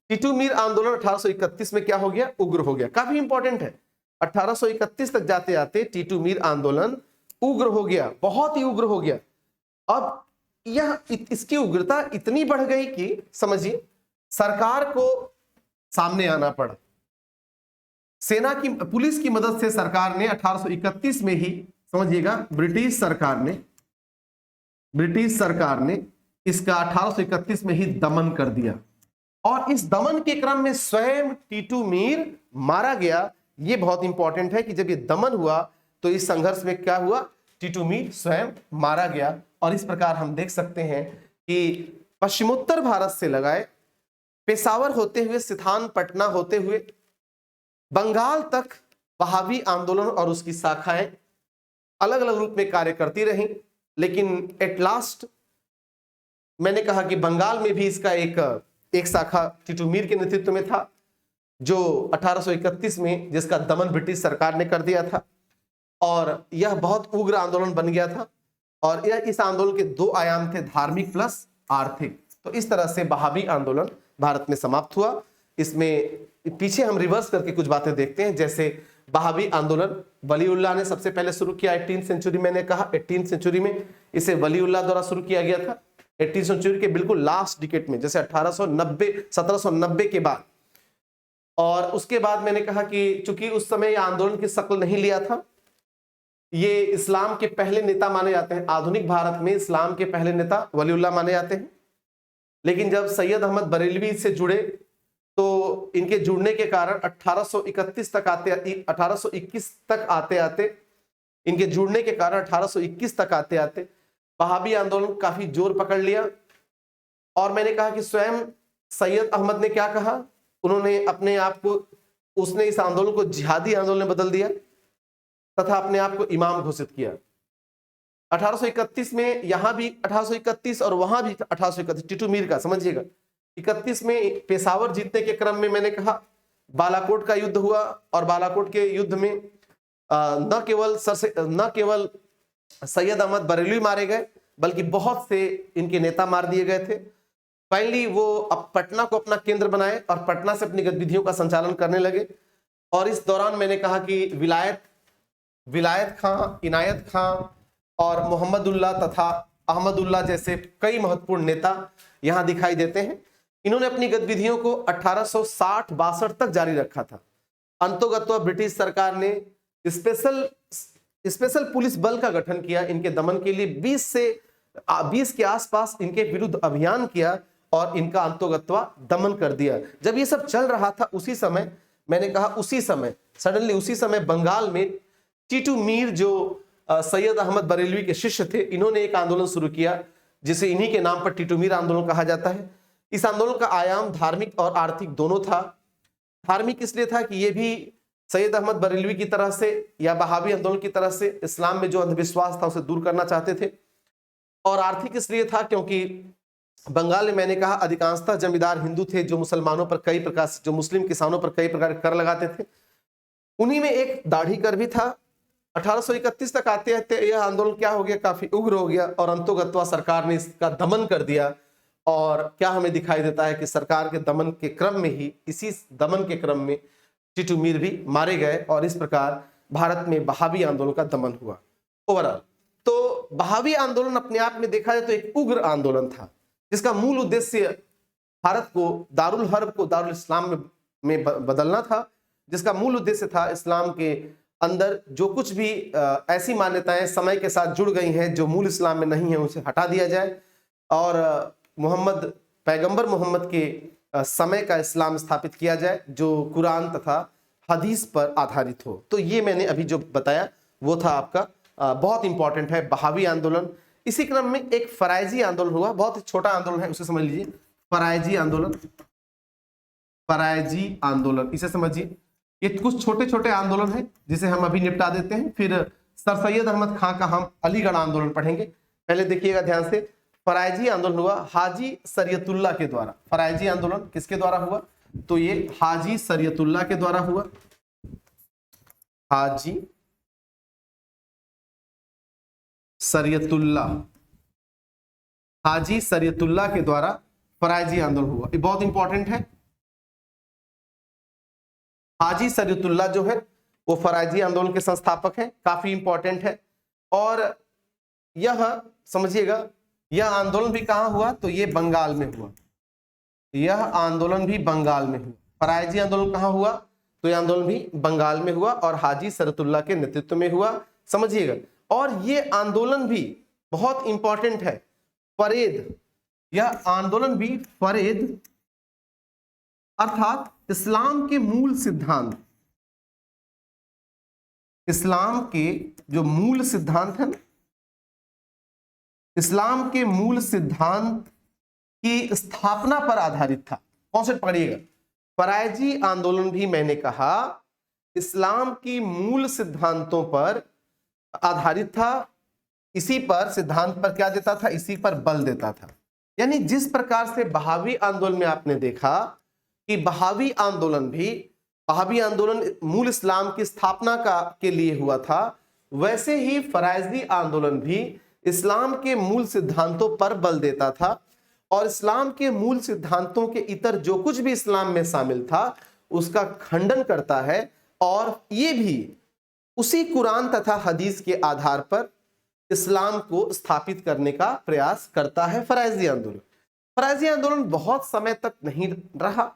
टीटू मीर आंदोलन 1831 में क्या हो गया, उग्र हो गया। काफी इंपॉर्टेंट है, 1831 तक जाते जाते टीटू मीर आंदोलन उग्र हो गया, बहुत ही उग्र हो गया। अब इसकी उग्रता इतनी बढ़ गई कि समझिए सरकार को सामने आना पड़ा। पुलिस की मदद से सरकार ने 1831 में ही, समझिएगा, ब्रिटिश सरकार ने इसका 1831 में ही दमन कर दिया। और इस दमन के क्रम में स्वयं टीटू मीर मारा गया। यह बहुत इंपॉर्टेंट है कि जब ये दमन हुआ तो इस संघर्ष में क्या हुआ, टीटू मीर स्वयं मारा गया। और इस प्रकार हम देख सकते हैं कि पश्चिमोत्तर भारत से लगाए पेशावर होते हुए, सिथान, पटना होते हुए बंगाल तक वहाबी आंदोलन और उसकी शाखाएं अलग अलग रूप में कार्य करती रहीं। लेकिन एट लास्ट मैंने कहा कि बंगाल में भी इसका एक शाखा टीटू मीर के नेतृत्व में था, जो 1831 में जिसका दमन ब्रिटिश सरकार ने कर दिया था। और यह बहुत उग्र आंदोलन बन गया था। और यह, इस आंदोलन के दो आयाम थे, धार्मिक प्लस आर्थिक। तो इस तरह से वहाबी आंदोलन भारत में समाप्त हुआ। इसमें पीछे हम रिवर्स करके कुछ बातें देखते हैं। जैसे वहाबी आंदोलन वलीउल्लाह ने सबसे पहले शुरू किया 18th सेंचुरी। मैंने कहा 18th सेंचुरी में इसे वलीउल्लाह द्वारा शुरू किया गया था, 18th सेंचुरी के बिल्कुल लास्ट डिकेड में, जैसे 1790 के बाद। और उसके बाद मैंने कहा कि चूंकि उस समय यह आंदोलन की शक्ल नहीं लिया था, ये इस्लाम के पहले नेता माने जाते हैं। आधुनिक भारत में इस्लाम के पहले नेता वलीउल्लाह माने जाते हैं। लेकिन जब सैयद अहमद बरेलवी से जुड़े तो इनके जुड़ने के कारण 1821 तक आते आते इनके जुड़ने के कारण 1821 तक आते आते वहाबी आंदोलन काफी जोर पकड़ लिया। और मैंने कहा कि स्वयं सैयद अहमद ने क्या कहा, उन्होंने अपने आप को, उसने इस आंदोलन को जिहादी आंदोलन में बदल दिया तथा अपने आप को इमाम घोषित किया। 1831 में यहां भी 1831 और वहां भी 1831, टीटू मीर का, समझिएगा। 31 में पेशावर जीतने के क्रम में मैंने कहा बालाकोट का युद्ध हुआ। और बालाकोट के युद्ध में न केवल सैयद अहमद बरेलवी मारे गए, बल्कि बहुत से इनके नेता मार दिए गए थे। फाइनली वो अब पटना को अपना केंद्र बनाए और पटना से अपनी गतिविधियों का संचालन करने लगे। और इस दौरान मैंने कहा कि विलायत विलायत खां, इनायत खां और मोहम्मदुल्लाह तथा अहमदुल्लाह जैसे कई महत्वपूर्ण नेता यहां दिखाई देते हैं। इन्होंने अपनी गतिविधियों को 1860-62 तक जारी रखा था। अंतोगत्वा ब्रिटिश सरकार ने स्पेशल पुलिस बल का गठन किया इनके दमन के लिए। 20 के आसपास इनके विरुद्ध अभियान किया और इनका अंतोगत्वा दमन कर दिया। जब ये सब चल रहा था उसी समय, मैंने कहा उसी समय, सडनली उसी समय बंगाल में टीटू मीर जो सैयद अहमद बरेलवी के शिष्य थे, इन्होंने एक आंदोलन शुरू किया जिसे इन्हीं के नाम पर टीटू मीर आंदोलन कहा जाता है। इस आंदोलन का आयाम धार्मिक और आर्थिक दोनों था। धार्मिक इसलिए था कि ये भी सैयद अहमद बरेलवी की तरह से या बहावी आंदोलन की तरह से इस्लाम में जो अंधविश्वास था उसे दूर करना चाहते थे, और आर्थिक इसलिए था क्योंकि बंगाल में मैंने कहा अधिकांशतः जमींदार हिंदू थे जो मुसलमानों पर कई प्रकार से, जो मुस्लिम किसानों पर कई प्रकार के कर लगाते थे। उन्हीं में एक दाढ़ी कर भी था। 1831 तक आते आते यह आंदोलन क्या हो गया, काफी उग्र हो गया और अंतोगत्वा सरकार ने इसका दमन कर दिया। और क्या हमें दिखाई देता है कि सरकार के दमन के क्रम में ही, इसी दमन के क्रम में टीटू मीर भी मारे गए और इस प्रकार भारत में बहावी आंदोलन का दमन हुआ। ओवरऑल तो बहावी आंदोलन अपने आप में देखा जाए तो एक उग्र आंदोलन था जिसका मूल उद्देश्य भारत को दारुल हर्ब को दारुल इस्लाम में बदलना था, जिसका मूल उद्देश्य था इस्लाम के अंदर जो कुछ भी ऐसी मान्यताएं समय के साथ जुड़ गई हैं जो मूल इस्लाम में नहीं है उसे हटा दिया जाए और पैगंबर मोहम्मद के समय का इस्लाम स्थापित किया जाए जो कुरान तथा हदीस पर आधारित हो। तो ये मैंने अभी जो बताया वो था आपका बहुत इंपॉर्टेंट है बहावी आंदोलन। इसी क्रम में एक फराइजी आंदोलन हुआ, बहुत ही छोटा आंदोलन है, उसे समझ लीजिए। फराइजी आंदोलन, फराइजी आंदोलन इसे समझिए। ये कुछ छोटे छोटे आंदोलन है जिसे हम अभी निपटा देते हैं, फिर सर सैयद अहमद खां का हम अलीगढ़ आंदोलन पढ़ेंगे। पहले देखिएगा ध्यान से, फराइजी आंदोलन हुआ हाजी शरीयतुल्लाह के द्वारा। फराइजी आंदोलन किसके द्वारा हुआ, तो ये हाजी शरीयतुल्लाह के द्वारा हुआ। हाजी शरीयतुल्लाह, हाजी शरीयतुल्लाह के द्वारा फराइजी आंदोलन हुआ। ये बहुत इंपॉर्टेंट है। हाजी शरीयतुल्लाह जो है वो फराइजी आंदोलन के संस्थापक हैं, काफी इंपॉर्टेंट है। और यह समझिएगा, यह आंदोलन भी कहां हुआ, तो ये बंगाल में हुआ। यह आंदोलन भी बंगाल में हुआ। फराइजी आंदोलन कहां हुआ, तो यह आंदोलन भी बंगाल में हुआ और हाजी शरीयतुल्लाह के नेतृत्व में हुआ, समझिएगा। और ये आंदोलन भी बहुत इंपॉर्टेंट है, फरेद, यह आंदोलन भी फरेद अर्थात इस्लाम के मूल सिद्धांत, इस्लाम के जो मूल सिद्धांत है, इस्लाम के मूल सिद्धांत की स्थापना पर आधारित था। कॉन्सेप्ट पढ़िएगा, फराइजी आंदोलन भी मैंने कहा इस्लाम की मूल सिद्धांतों पर आधारित था। इसी पर सिद्धांत पर क्या देता था, इसी पर बल देता था। यानी जिस प्रकार से बहावी आंदोलन में आपने देखा कि बहावी आंदोलन मूल इस्लाम की स्थापना के लिए हुआ था, वैसे ही फराइजी आंदोलन भी इस्लाम के मूल सिद्धांतों पर बल देता था और इस्लाम के मूल सिद्धांतों के इतर जो कुछ भी इस्लाम में शामिल था उसका खंडन करता है और ये भी उसी कुरान तथा हदीस के आधार पर इस्लाम को स्थापित करने का प्रयास करता है फराइजी आंदोलन। फराइजी आंदोलन बहुत समय तक नहीं रहा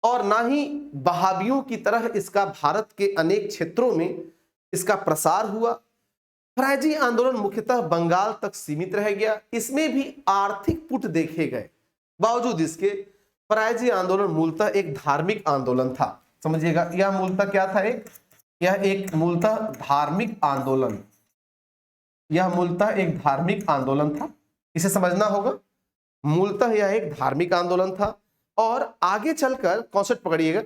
और ना ही बहावियों की तरह इसका भारत के अनेक क्षेत्रों में इसका प्रसार हुआ। फराइजी आंदोलन मुख्यतः बंगाल तक सीमित रह गया। इसमें भी आर्थिक पुट देखे गए, बावजूद इसके फराइजी आंदोलन मूलतः एक धार्मिक आंदोलन था। समझिएगा, यह मूलतः क्या था, यह एक मूलतः धार्मिक आंदोलन, यह मूलतः एक धार्मिक आंदोलन था। इसे समझना होगा, मूलतः यह एक धार्मिक आंदोलन था। और आगे चलकर कॉन्सेप्ट पकड़िएगा,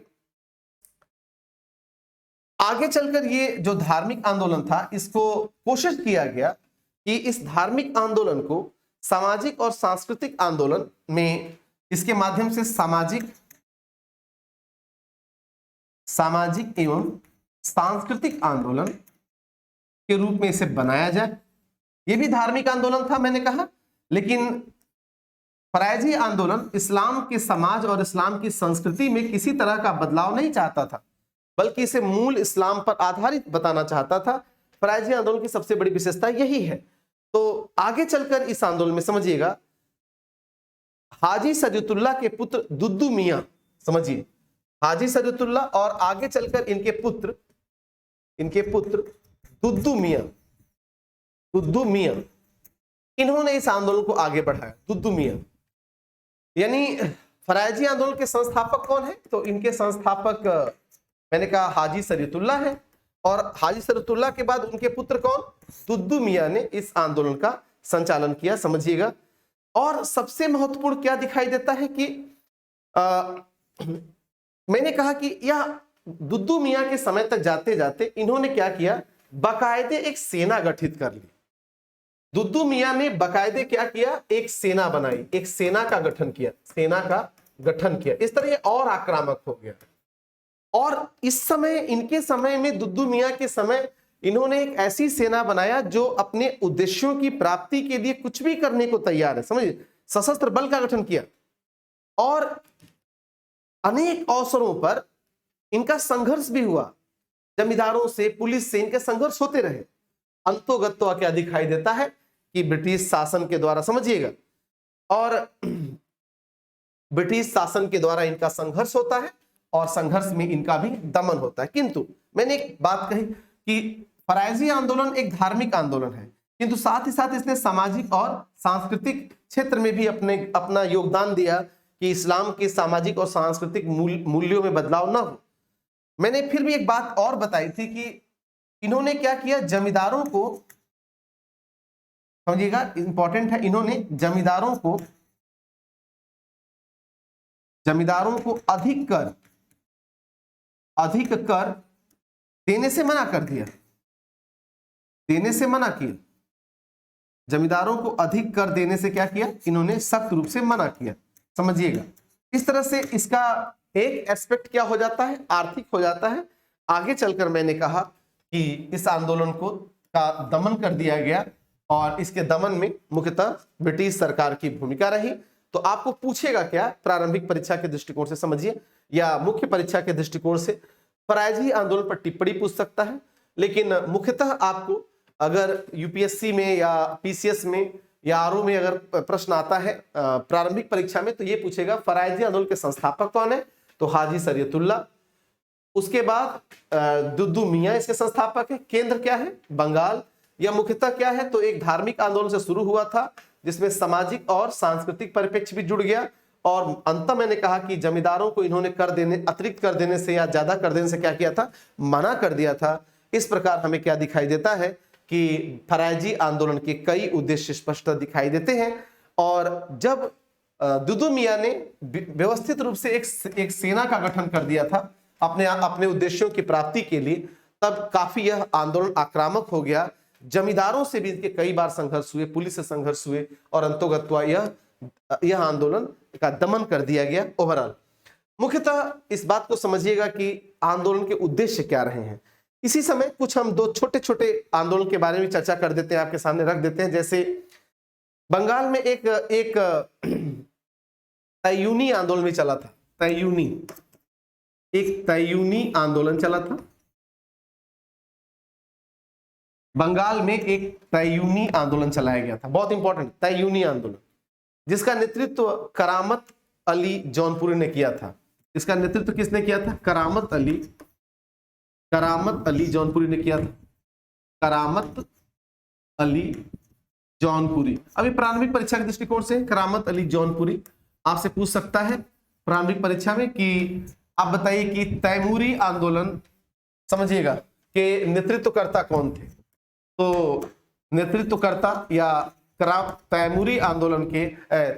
आगे चलकर ये जो धार्मिक आंदोलन था इसको कोशिश किया गया कि इस धार्मिक आंदोलन को सामाजिक और सांस्कृतिक आंदोलन में, इसके माध्यम से सामाजिक एवं सांस्कृतिक आंदोलन के रूप में इसे बनाया जाए। ये भी धार्मिक आंदोलन था मैंने कहा, लेकिन फराइजी आंदोलन इस्लाम के समाज और इस्लाम की संस्कृति में किसी तरह का बदलाव नहीं चाहता था, बल्कि इसे मूल इस्लाम पर आधारित बताना चाहता था। फरायजी आंदोलन की सबसे बड़ी विशेषता यही है। तो आगे चलकर इस आंदोलन में समझिएगा, हाजी सदुतुल्ला के पुत्र दुद्दू मियां, समझिए हाजी सदुतुल्ला और आगे चलकर इनके पुत्र दुद्दू मियां, इन्होंने इस आंदोलन को आगे बढ़ाया। दुद्दू मियां यानी फरायजी आंदोलन के संस्थापक कौन है? तो इनके संस्थापक मैंने कहा हाजी सदुतुल्ला है, और हाजी सदुतुल्ला के बाद उनके पुत्र कौन? दुद्दू मियां ने इस आंदोलन का संचालन किया, समझिएगा। और सबसे महत्वपूर्ण क्या दिखाई देता है कि मैंने कहा कि यह दुद्दू मियां के समय तक जाते जाते इन्होंने क्या किया, बाकायदे एक सेना गठित कर ली। दुद्दू मियां ने बाकायदे क्या किया, एक सेना बनाई, एक सेना का गठन किया। इस तरह ये और आक्रामक हो गया। और इस समय, इनके समय में, दुद्दू मियां के समय, इन्होंने एक ऐसी सेना बनाया जो अपने उद्देश्यों की प्राप्ति के लिए कुछ भी करने को तैयार है, समझिए, सशस्त्र बल का गठन किया। और अनेक अवसरों पर इनका संघर्ष भी हुआ, जमींदारों से, पुलिस से इनके संघर्ष होते रहे। अंतोगत्वा क्या दिखाई देता है कि ब्रिटिश शासन के द्वारा, समझिएगा, और ब्रिटिश शासन के द्वारा इनका संघर्ष होता है और संघर्ष में इनका भी दमन होता है। किंतु मैंने एक बात कही कि फरायजी आंदोलन एक धार्मिक आंदोलन है, किंतु साथ ही साथ इसने सामाजिक और सांस्कृतिक क्षेत्र में भी अपना योगदान दिया कि इस्लाम के सामाजिक और सांस्कृतिक मूल्यों में बदलाव न हो। मैंने फिर भी एक बात और बताई थी कि इन्होंने क्या किया, जमींदारों को, समझिएगा इंपॉर्टेंट है, इन्होंने जमींदारों को अधिक कर देने से मना कर दिया, जमींदारों को अधिक कर देने से क्या किया, इन्होंने सख्त रूप से मना किया, समझिएगा। इस तरह से इसका एक एस्पेक्ट क्या हो जाता है, आर्थिक हो जाता है। आगे चलकर मैंने कहा कि इस आंदोलन का दमन कर दिया गया और इसके दमन में मुख्यतः ब्रिटिश सरकार की भूमिका रही। तो आपको पूछेगा क्या, प्रारंभिक परीक्षा के दृष्टिकोण से समझिए या मुख्य परीक्षा के दृष्टिकोण से, फरायजी आंदोलन पर टिप्पणी पूछ सकता है। लेकिन मुख्यतः आपको अगर यूपीएससी में या पीसीएस में या आरओ में अगर प्रश्न आता है प्रारंभिक परीक्षा में, तो ये पूछेगा फरायजी आंदोलन के संस्थापक कौन है? तो हाजी सरियतुल्ला, उसके बाद दुद्दू मियां इसके संस्थापक है, केंद्र क्या है? बंगाल। यह मुख्यतः क्या है? तो एक धार्मिक आंदोलन से शुरू हुआ था जिसमें सामाजिक और सांस्कृतिक परिप्रेक्ष्य भी जुड़ गया, और अंत मैंने कहा कि जमींदारों को इन्होंने अतिरिक्त कर देने से या ज्यादा कर देने से क्या किया था, मना कर दिया था। इस प्रकार हमें क्या दिखाई देता है कि फरायजी आंदोलन के कई उद्देश्य स्पष्ट दिखाई देते हैं। और जब दुद्दू मियां ने व्यवस्थित रूप से एक सेना का गठन कर दिया था अपने उद्देश्यों की प्राप्ति के लिए, तब काफी यह आंदोलन आक्रामक हो गया। जमींदारों से भी इनके कई बार संघर्ष हुए, पुलिस से संघर्ष हुए, और अंतोगत्वा यह आंदोलन का दमन कर दिया गया। ओवरऑल मुख्यतः इस बात को समझिएगा कि आंदोलन के उद्देश्य क्या रहे हैं। इसी समय कुछ हम दो छोटे छोटे आंदोलन के बारे में चर्चा कर देते हैं, आपके सामने रख देते हैं। जैसे बंगाल में एक तयूनी आंदोलन भी चला था, तयूनी आंदोलन चला था। बंगाल में एक तयूनी आंदोलन चलाया गया था, बहुत इंपॉर्टेंट, तयूनी आंदोलन, जिसका नेतृत्व करामत अली जौनपुरी ने किया था। इसका नेतृत्व किसने किया था? करामत अली जौनपुरी ने किया था। करामत अली जौनपुरी। अभी प्रारंभिक परीक्षा के दृष्टिकोण से करामत अली जौनपुरी आपसे पूछ सकता है प्रारंभिक परीक्षा में कि आप बताइए कि तैमूरी आंदोलन, समझिएगा, के नेतृत्वकर्ता कौन थे? तो नेतृत्वकर्ता या तैमूरी आंदोलन के,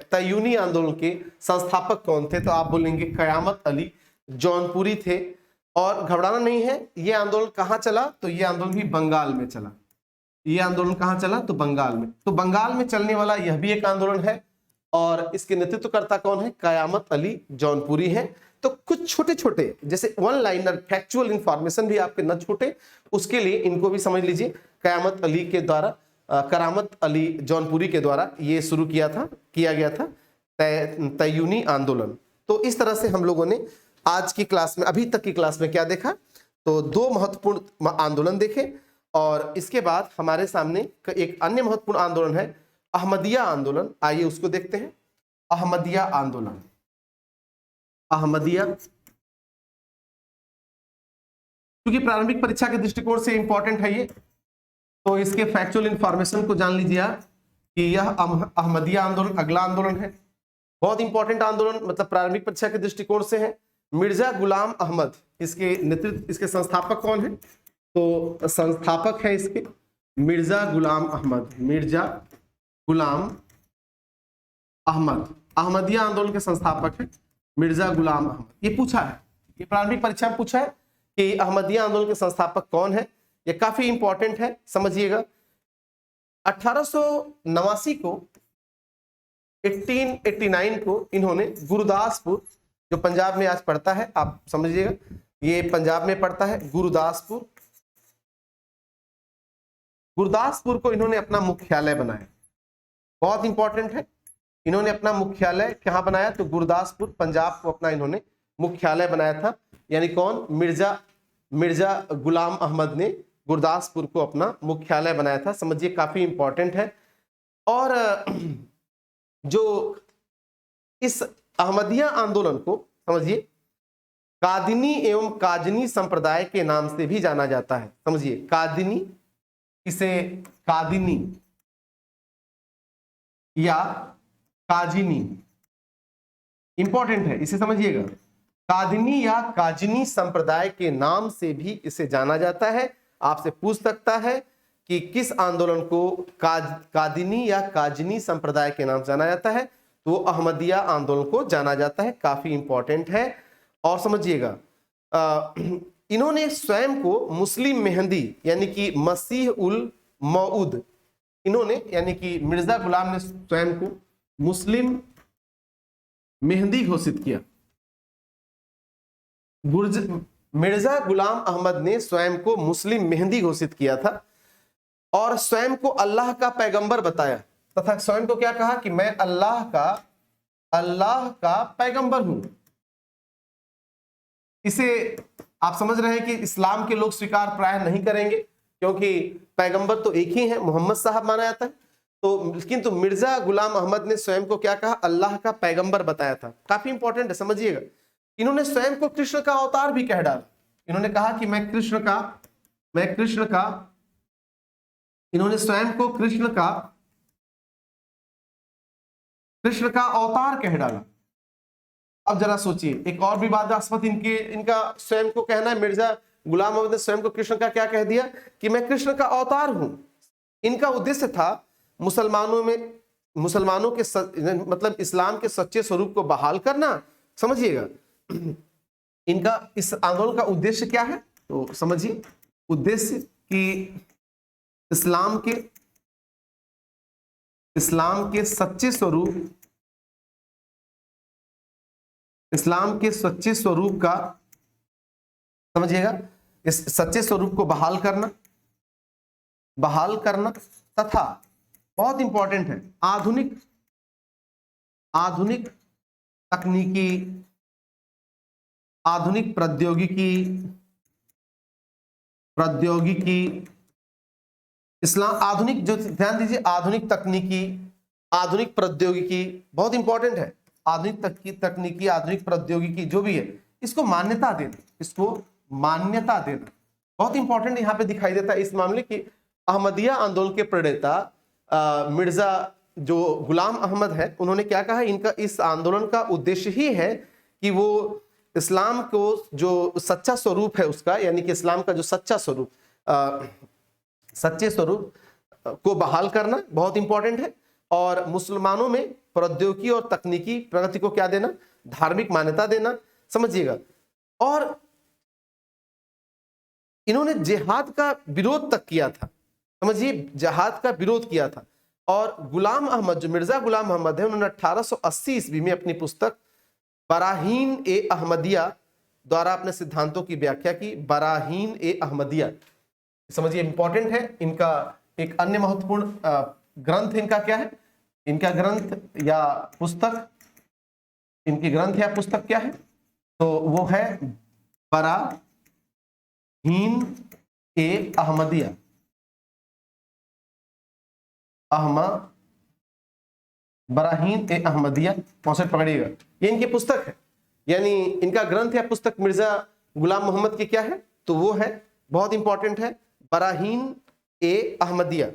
तयूनी आंदोलन के संस्थापक कौन थे? तो आप बोलेंगे कयामत अली जौनपुरी थे। और घबराना नहीं है, ये आंदोलन कहाँ चला? तो ये आंदोलन भी बंगाल में चला। ये आंदोलन कहाँ चला? तो बंगाल में। तो बंगाल में चलने वाला यह भी एक आंदोलन है, और इसके नेतृत्वकर्ता कौन है? कयामत अली जौनपुरी है। तो कुछ छोटे छोटे जैसे वन लाइनर फैक्चुअल इंफॉर्मेशन भी आपके न छूटे, उसके लिए इनको भी समझ लीजिए। कयामत अली के द्वारा, करामत अली जौनपुरी के द्वारा ये शुरू किया गया था तयूनी आंदोलन। तो इस तरह से हम लोगों ने आज की क्लास में, अभी तक की क्लास में क्या देखा? तो दो महत्वपूर्ण आंदोलन देखे, और इसके बाद हमारे सामने एक अन्य महत्वपूर्ण आंदोलन है अहमदिया आंदोलन। आइए उसको देखते हैं। अहमदिया आंदोलन, अहमदिया, क्योंकि प्रारंभिक परीक्षा के दृष्टिकोण से इंपॉर्टेंट है ये, तो इसके फैक्चुअल इंफॉर्मेशन को जान लीजिए आप कि यह अहमदिया आंदोलन अगला आंदोलन है। बहुत इंपॉर्टेंट आंदोलन, मतलब प्रारंभिक परीक्षा के दृष्टिकोण से है। मिर्जा गुलाम अहमद इसके नेतृत्व, इसके संस्थापक कौन है? तो संस्थापक है इसके मिर्जा गुलाम अहमद, मिर्जा गुलाम अहमद। अहमदिया आंदोलन के संस्थापक है मिर्जा गुलाम अहमद। ये पूछा है, ये प्रारंभिक परीक्षा में पूछा है कि अहमदिया आंदोलन के संस्थापक कौन है। ये काफी इंपॉर्टेंट है, समझिएगा। 1889 को 1889 को इन्होंने गुरदासपुर, जो पंजाब में आज पड़ता है, आप समझिएगा ये पंजाब में पड़ता है, गुरदासपुर, गुरदासपुर को इन्होंने अपना मुख्यालय बनाया। बहुत इंपॉर्टेंट है, इन्होंने अपना मुख्यालय कहां बनाया? तो गुरदासपुर, पंजाब को अपना इन्होंने मुख्यालय बनाया था। यानी कौन? मिर्जा गुलाम अहमद ने गुरदासपुर को अपना मुख्यालय बनाया था। समझिए काफी इंपॉर्टेंट है। और जो इस अहमदिया आंदोलन को समझिए कादिनी एवं काजनी संप्रदाय के नाम से भी जाना जाता है। समझिए कादिनी, इसे कादिनी या काजिनी, इंपॉर्टेंट है, इसे समझिएगा। कादिनी या काजनी संप्रदाय के नाम से भी इसे जाना जाता है। आपसे पूछ सकता है कि किस आंदोलन को कादिनी या काजनी संप्रदाय के नाम से जाना जाता है? तो अहमदिया आंदोलन को जाना जाता है। काफी इंपॉर्टेंट है। और समझिएगा इन्होंने स्वयं को मुस्लिम मेहंदी यानी कि मसीह उल मऊद, इन्होंने यानी कि मिर्जा गुलाम ने स्वयं को मुस्लिम मेहंदी घोषित किया। मिर्जा गुलाम अहमद ने स्वयं को मुस्लिम मेहंदी घोषित किया था और स्वयं को अल्लाह का पैगंबर बताया तथा स्वयं को क्या कहा कि मैं अल्लाह का पैगंबर हूं। इसे आप समझ रहे हैं कि इस्लाम के लोग स्वीकार प्राय नहीं करेंगे, क्योंकि पैगंबर तो एक ही है, मोहम्मद साहब माना जाता है। तो किंतु मिर्जा गुलाम अहमद ने स्वयं को क्या कहा? अल्लाह का पैगंबर बताया था। काफी इंपॉर्टेंट है, समझिएगा। इन्होंने स्वयं को कृष्ण का अवतार भी कह डाला। इन्होंने कहा कि मैं कृष्ण का इन्होंने स्वयं को कृष्ण का अवतार कह डाला। अब जरा सोचिए, एक और विवादास्पद इनका स्वयं को कहना है। मिर्जा गुलाम अहमद ने स्वयं को कृष्ण का क्या कह दिया कि मैं कृष्ण का अवतार हूं। इनका उद्देश्य था मुसलमानों के मतलब इस्लाम के सच्चे स्वरूप को बहाल करना। समझिएगा इनका इस आंदोलन का उद्देश्य क्या है? तो समझिए उद्देश्य कि इस्लाम के सच्चे स्वरूप का, समझिएगा, इस सच्चे स्वरूप को बहाल करना तथा बहुत इंपॉर्टेंट है आधुनिक तकनीकी, आधुनिक प्रौद्योगिकी इस्लाम, आधुनिक, जो ध्यान दीजिए, आधुनिक तकनीकी, आधुनिक प्रौद्योगिकी बहुत इंपॉर्टेंट है। आधुनिक तकनीकी, आधुनिक प्रौद्योगिकी जो भी है, इसको मान्यता देना बहुत इंपॉर्टेंट यहां पे दिखाई देता है इस मामले की। अहमदिया आंदोलन के प्रणेता मिर्जा जो गुलाम अहमद है, उन्होंने क्या कहा? इनका इस आंदोलन का उद्देश्य ही है कि वो इस्लाम को जो सच्चा स्वरूप है उसका, यानी कि इस्लाम का जो सच्चे स्वरूप को बहाल करना बहुत इंपॉर्टेंट है, और मुसलमानों में प्रौद्योगिकी और तकनीकी प्रगति को क्या देना? धार्मिक मान्यता देना। समझिएगा। और इन्होंने जिहाद का विरोध तक किया था। समझिए, जिहाद का विरोध किया था। और गुलाम अहमद, जो मिर्जा गुलाम अहमद है, उन्होंने 1880 ईस्वी में अपनी पुस्तक बराहीन ए अहमदिया द्वारा अपने सिद्धांतों की व्याख्या की। बराहीन ए अहमदिया, समझिए इंपॉर्टेंट है। इनका एक अन्य महत्वपूर्ण ग्रंथ इनका क्या है? इनका ग्रंथ या पुस्तक, इनकी ग्रंथ या पुस्तक क्या है? तो वो है बराहीन ए अहमदिया। बराहीन ए अहमदिया 65 पकड़िएगा, ये इनकी पुस्तक है, यानी इनका ग्रंथ या पुस्तक मिर्जा गुलाम मोहम्मद की क्या है, तो वो है, बहुत इंपॉर्टेंट है, बराहीन ए अहमदिया।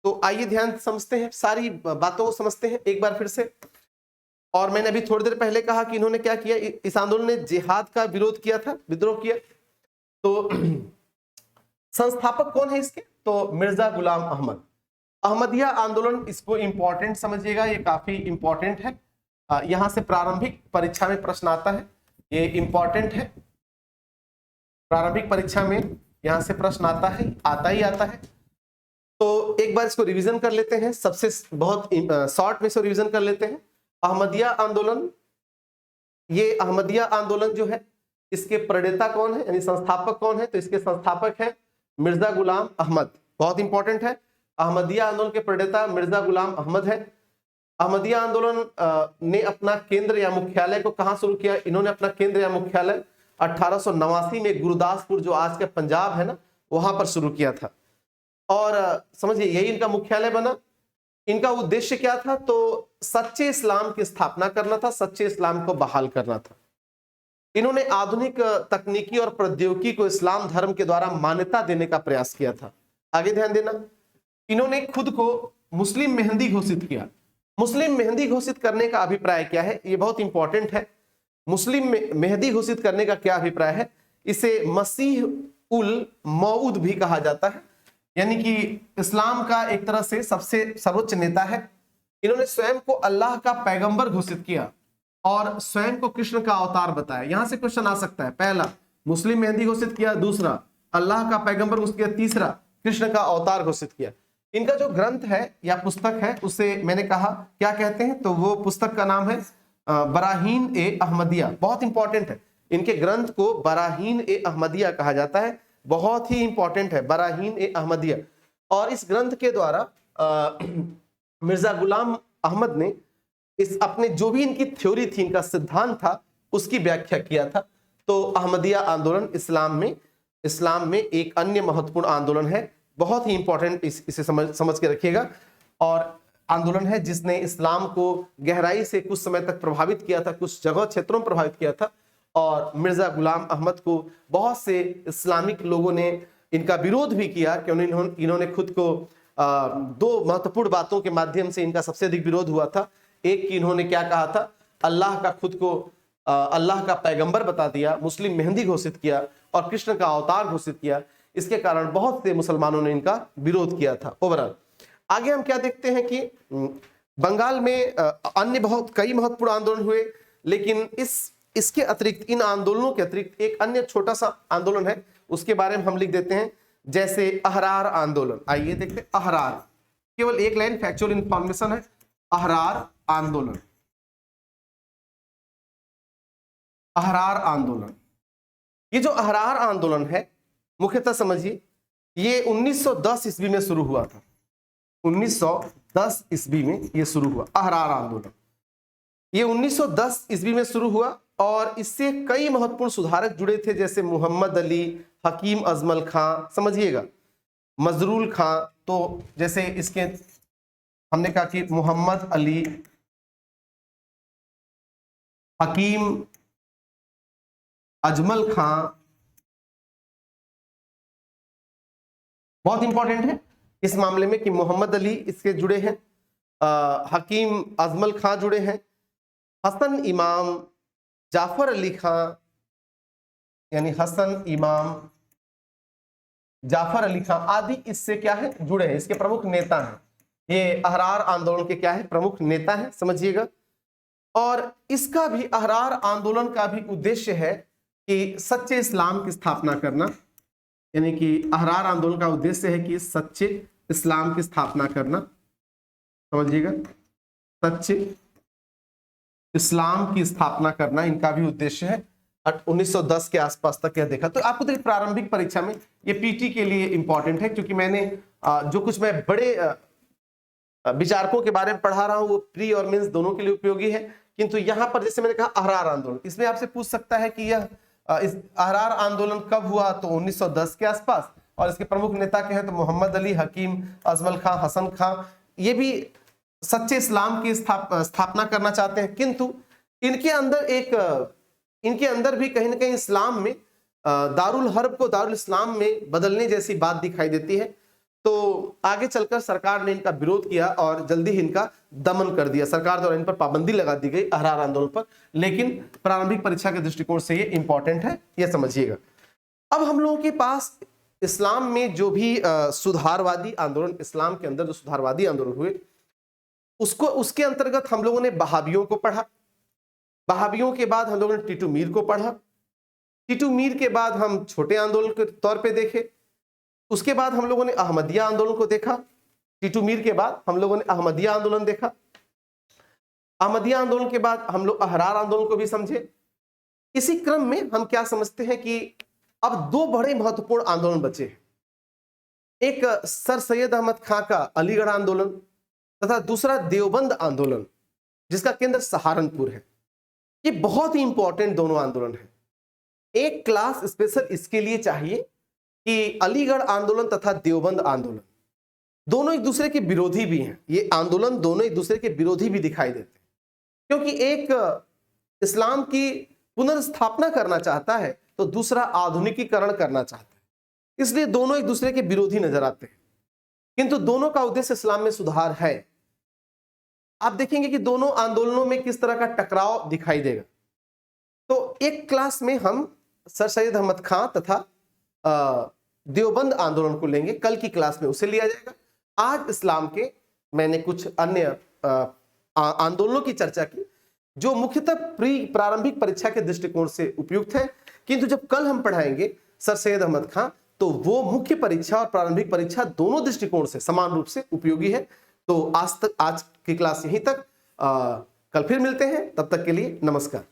तो आइए ध्यान समझते हैं, सारी बातों को समझते हैं एक बार फिर से। और मैंने अभी थोड़ी देर पहले कहा कि इन्होंने क्या किया, इस आंदोलन ने जिहाद का विरोध किया था, विद्रोह किया। तो संस्थापक कौन है इसके, तो मिर्जा गुलाम अहमद। अहमदिया आंदोलन, इसको इंपॉर्टेंट समझिएगा, ये काफी इंपॉर्टेंट है, यहां से प्रारंभिक परीक्षा में प्रश्न आता है, ये इंपॉर्टेंट है, प्रारंभिक परीक्षा में यहां से प्रश्न आता ही आता है। तो एक बार इसको रिवीजन कर लेते हैं, सबसे बहुत शॉर्ट में से रिवीजन कर लेते हैं। अहमदिया आंदोलन, ये अहमदिया आंदोलन जो है, इसके प्रणेता कौन है, यानी संस्थापक कौन है, तो इसके संस्थापक है मिर्जा गुलाम अहमद, बहुत इंपॉर्टेंट है। अहमदिया आंदोलन के प्रणेता मिर्जा गुलाम अहमद है। अहमदिया आंदोलन ने अपना केंद्र या मुख्यालय को कहां शुरू किया, इन्होंने अपना केंद्र या मुख्यालय 1889 में गुरदासपुर, जो आज के पंजाब है ना, वहां पर शुरू किया था। और समझिए यही इनका मुख्यालय बना। इनका उद्देश्य क्या था, तो सच्चे इस्लाम की स्थापना करना था, सच्चे इस्लाम को बहाल करना था। इन्होंने आधुनिक तकनीकी और प्रौद्योगिकी को इस्लाम धर्म के द्वारा मान्यता देने का प्रयास किया था। आगे ध्यान देना, इन्होंने खुद को मुस्लिम मेहंदी घोषित किया। मुस्लिम मेहंदी घोषित करने का अभिप्राय क्या है, ये बहुत इंपॉर्टेंट है। मुस्लिम मेहंदी घोषित करने का क्या अभिप्राय है, इसे मसीह उल मऊद भी कहा जाता है, यानी कि इस्लाम का एक तरह से सबसे सर्वोच्च नेता है। इन्होंने स्वयं को अल्लाह का पैगंबर घोषित किया और स्वयं को कृष्ण का अवतार बताया। यहां से क्वेश्चन आ सकता है, पहला मुस्लिम मेहंदी घोषित किया, दूसरा अल्लाह का पैगंबर घोषित किया, तीसरा कृष्ण का अवतार घोषित किया। इनका जो ग्रंथ है या पुस्तक है, उसे मैंने कहा क्या कहते हैं, तो वो पुस्तक का नाम है बराहीन ए अहमदिया, बहुत इंपॉर्टेंट है। इनके ग्रंथ को बराहीन ए अहमदिया कहा जाता है, बहुत ही इंपॉर्टेंट है, बराहीन ए अहमदिया। और इस ग्रंथ के द्वारा मिर्जा गुलाम अहमद ने इस अपने जो भी इनकी थ्योरी थी, इनका सिद्धांत था, उसकी व्याख्या किया था। तो अहमदिया आंदोलन इस्लाम में एक अन्य महत्वपूर्ण आंदोलन है, बहुत ही इंपॉर्टेंट, इसे समझ के रखिएगा। और आंदोलन है जिसने इस्लाम को गहराई से कुछ समय तक प्रभावित किया था, कुछ जगह क्षेत्रों में प्रभावित किया था। और मिर्जा गुलाम अहमद को बहुत से इस्लामिक लोगों ने इनका विरोध भी किया, क्योंकि इन्होंने खुद को दो महत्वपूर्ण बातों के माध्यम से इनका सबसे अधिक विरोध हुआ था। एक कि इन्होंने क्या कहा था, अल्लाह का खुद को अल्लाह का पैगंबर बता दिया, मुस्लिम मेहंदी घोषित किया और कृष्ण का अवतार घोषित किया। इसके कारण बहुत से मुसलमानों ने इनका विरोध किया था। ओवरऑल आगे हम क्या देखते हैं कि बंगाल में अन्य कई महत्वपूर्ण आंदोलन हुए, लेकिन इसके अतिरिक्त, इन आंदोलनों के अतिरिक्त एक अन्य छोटा सा आंदोलन है, उसके बारे में हम लिख देते हैं, जैसे अहरार आंदोलन। आइए देखते हैं अहरार, केवल एक लाइन फैक्चुअल इंफॉर्मेशन है। अहरार आंदोलन, अहरार आंदोलन, ये जो अहरार आंदोलन है, मुख्यतः समझिए, ये 1910 ईस्वी में शुरू हुआ था। 1910 ईस्वी में ये शुरू हुआ अहरार आंदोलन। ये 1910 ईस्वी में शुरू हुआ और इससे कई महत्वपूर्ण सुधारक जुड़े थे, जैसे मोहम्मद अली, हकीम अजमल खां, समझिएगा, मजरूल खां। तो जैसे इसके हमने कहा कि मोहम्मद अली, हकीम अजमल खां, बहुत इंपॉर्टेंट है इस मामले में कि मोहम्मद अली इसके जुड़े हैं, हकीम अजमल खां जुड़े हैं, हसन इमाम, जाफर अली खां, यानी हसन इमाम, जाफर अली खां आदि इससे क्या है, जुड़े हैं, इसके प्रमुख नेता हैं। ये अहरार आंदोलन के क्या है, प्रमुख नेता हैं, समझिएगा। और इसका भी, अहरार आंदोलन का भी उद्देश्य है कि सच्चे इस्लाम की स्थापना करना, यानी कि अहरार आंदोलन का उद्देश्य है कि सच्चे इस्लाम की स्थापना करना, समझिएगा, सच्चे इस्लाम की स्थापना करना इनका भी उद्देश्य है। 1910 के आसपास तक यह देखा। तो आपको देखिए प्रारंभिक परीक्षा में ये पीटी के लिए इंपॉर्टेंट है, क्योंकि मैंने जो कुछ मैं बड़े विचारकों के बारे में पढ़ा रहा हूं वो प्री और मेंस दोनों के लिए उपयोगी है। किंतु यहां पर जैसे मैंने कहा अहरार आंदोलन, इसमें आपसे पूछ सकता है कि यह इस अहरार आंदोलन कब हुआ, तो 1910 के आसपास, और इसके प्रमुख नेता के हैं तो मोहम्मद अली, हकीम अजमल खां, हसन खां, ये भी सच्चे इस्लाम की स्थापना करना चाहते हैं, किंतु इनके अंदर भी कहीं ना कहीं इस्लाम में दारुल हर्ब को दारुल इस्लाम में बदलने जैसी बात दिखाई देती है। तो आगे चलकर सरकार ने इनका विरोध किया और जल्दी ही इनका दमन कर दिया। सरकार द्वारा इन पर पाबंदी लगा दी गई अहरार आंदोलन पर, लेकिन प्रारंभिक परीक्षा के दृष्टिकोण से ये इंपॉर्टेंट है, ये समझिएगा। अब हम लोगों के पास इस्लाम में जो भी सुधारवादी आंदोलन, इस्लाम के अंदर जो सुधारवादी आंदोलन हुए, उसके अंतर्गत हम लोगों ने बहाबियों को पढ़ा। बहाबियों के बाद हम लोगों ने टीटू मीर को पढ़ा। टीटू मीर के बाद हम छोटे आंदोलन के तौर पे देखे। उसके बाद हम लोगों ने अहमदिया आंदोलन को देखा। टीटू मीर के बाद हम लोगों ने अहमदिया आंदोलन देखा। अहमदिया आंदोलन के बाद हम लोग अहरार आंदोलन को भी समझे। इसी क्रम में हम क्या समझते हैं कि अब दो बड़े महत्वपूर्ण आंदोलन बचे हैं। एक सर सैयद अहमद खां का अलीगढ़ आंदोलन तथा दूसरा देवबंद आंदोलन, जिसका केंद्र सहारनपुर है। ये बहुत ही इंपॉर्टेंट दोनों आंदोलन है। एक क्लास स्पेशल इसके लिए चाहिए कि अलीगढ़ आंदोलन तथा देवबंद आंदोलन दोनों एक दूसरे के विरोधी भी हैं। ये आंदोलन दोनों एक दूसरे के विरोधी भी दिखाई देते हैं, क्योंकि एक इस्लाम की पुनर्स्थापना करना चाहता है तो दूसरा आधुनिकीकरण करना चाहता है, इसलिए दोनों एक दूसरे के विरोधी नजर आते हैं, किंतु दोनों का उद्देश्य इस्लाम में सुधार है। आप देखेंगे कि दोनों आंदोलनों में किस तरह का टकराव दिखाई देगा। तो एक क्लास में हम सर सैयद अहमद खां तथा देवबंद आंदोलन को लेंगे, कल की क्लास में उसे लिया जाएगा। आज इस्लाम के मैंने कुछ अन्य आंदोलनों की चर्चा की जो मुख्यतः प्रारंभिक परीक्षा के दृष्टिकोण से उपयुक्त है, किंतु जब कल हम पढ़ाएंगे सर सैयद अहमद खां तो वो मुख्य परीक्षा और प्रारंभिक परीक्षा दोनों दृष्टिकोण से समान रूप से उपयोगी है। तो आज की क्लास यहीं तक। कल फिर मिलते हैं, तब तक के लिए नमस्कार।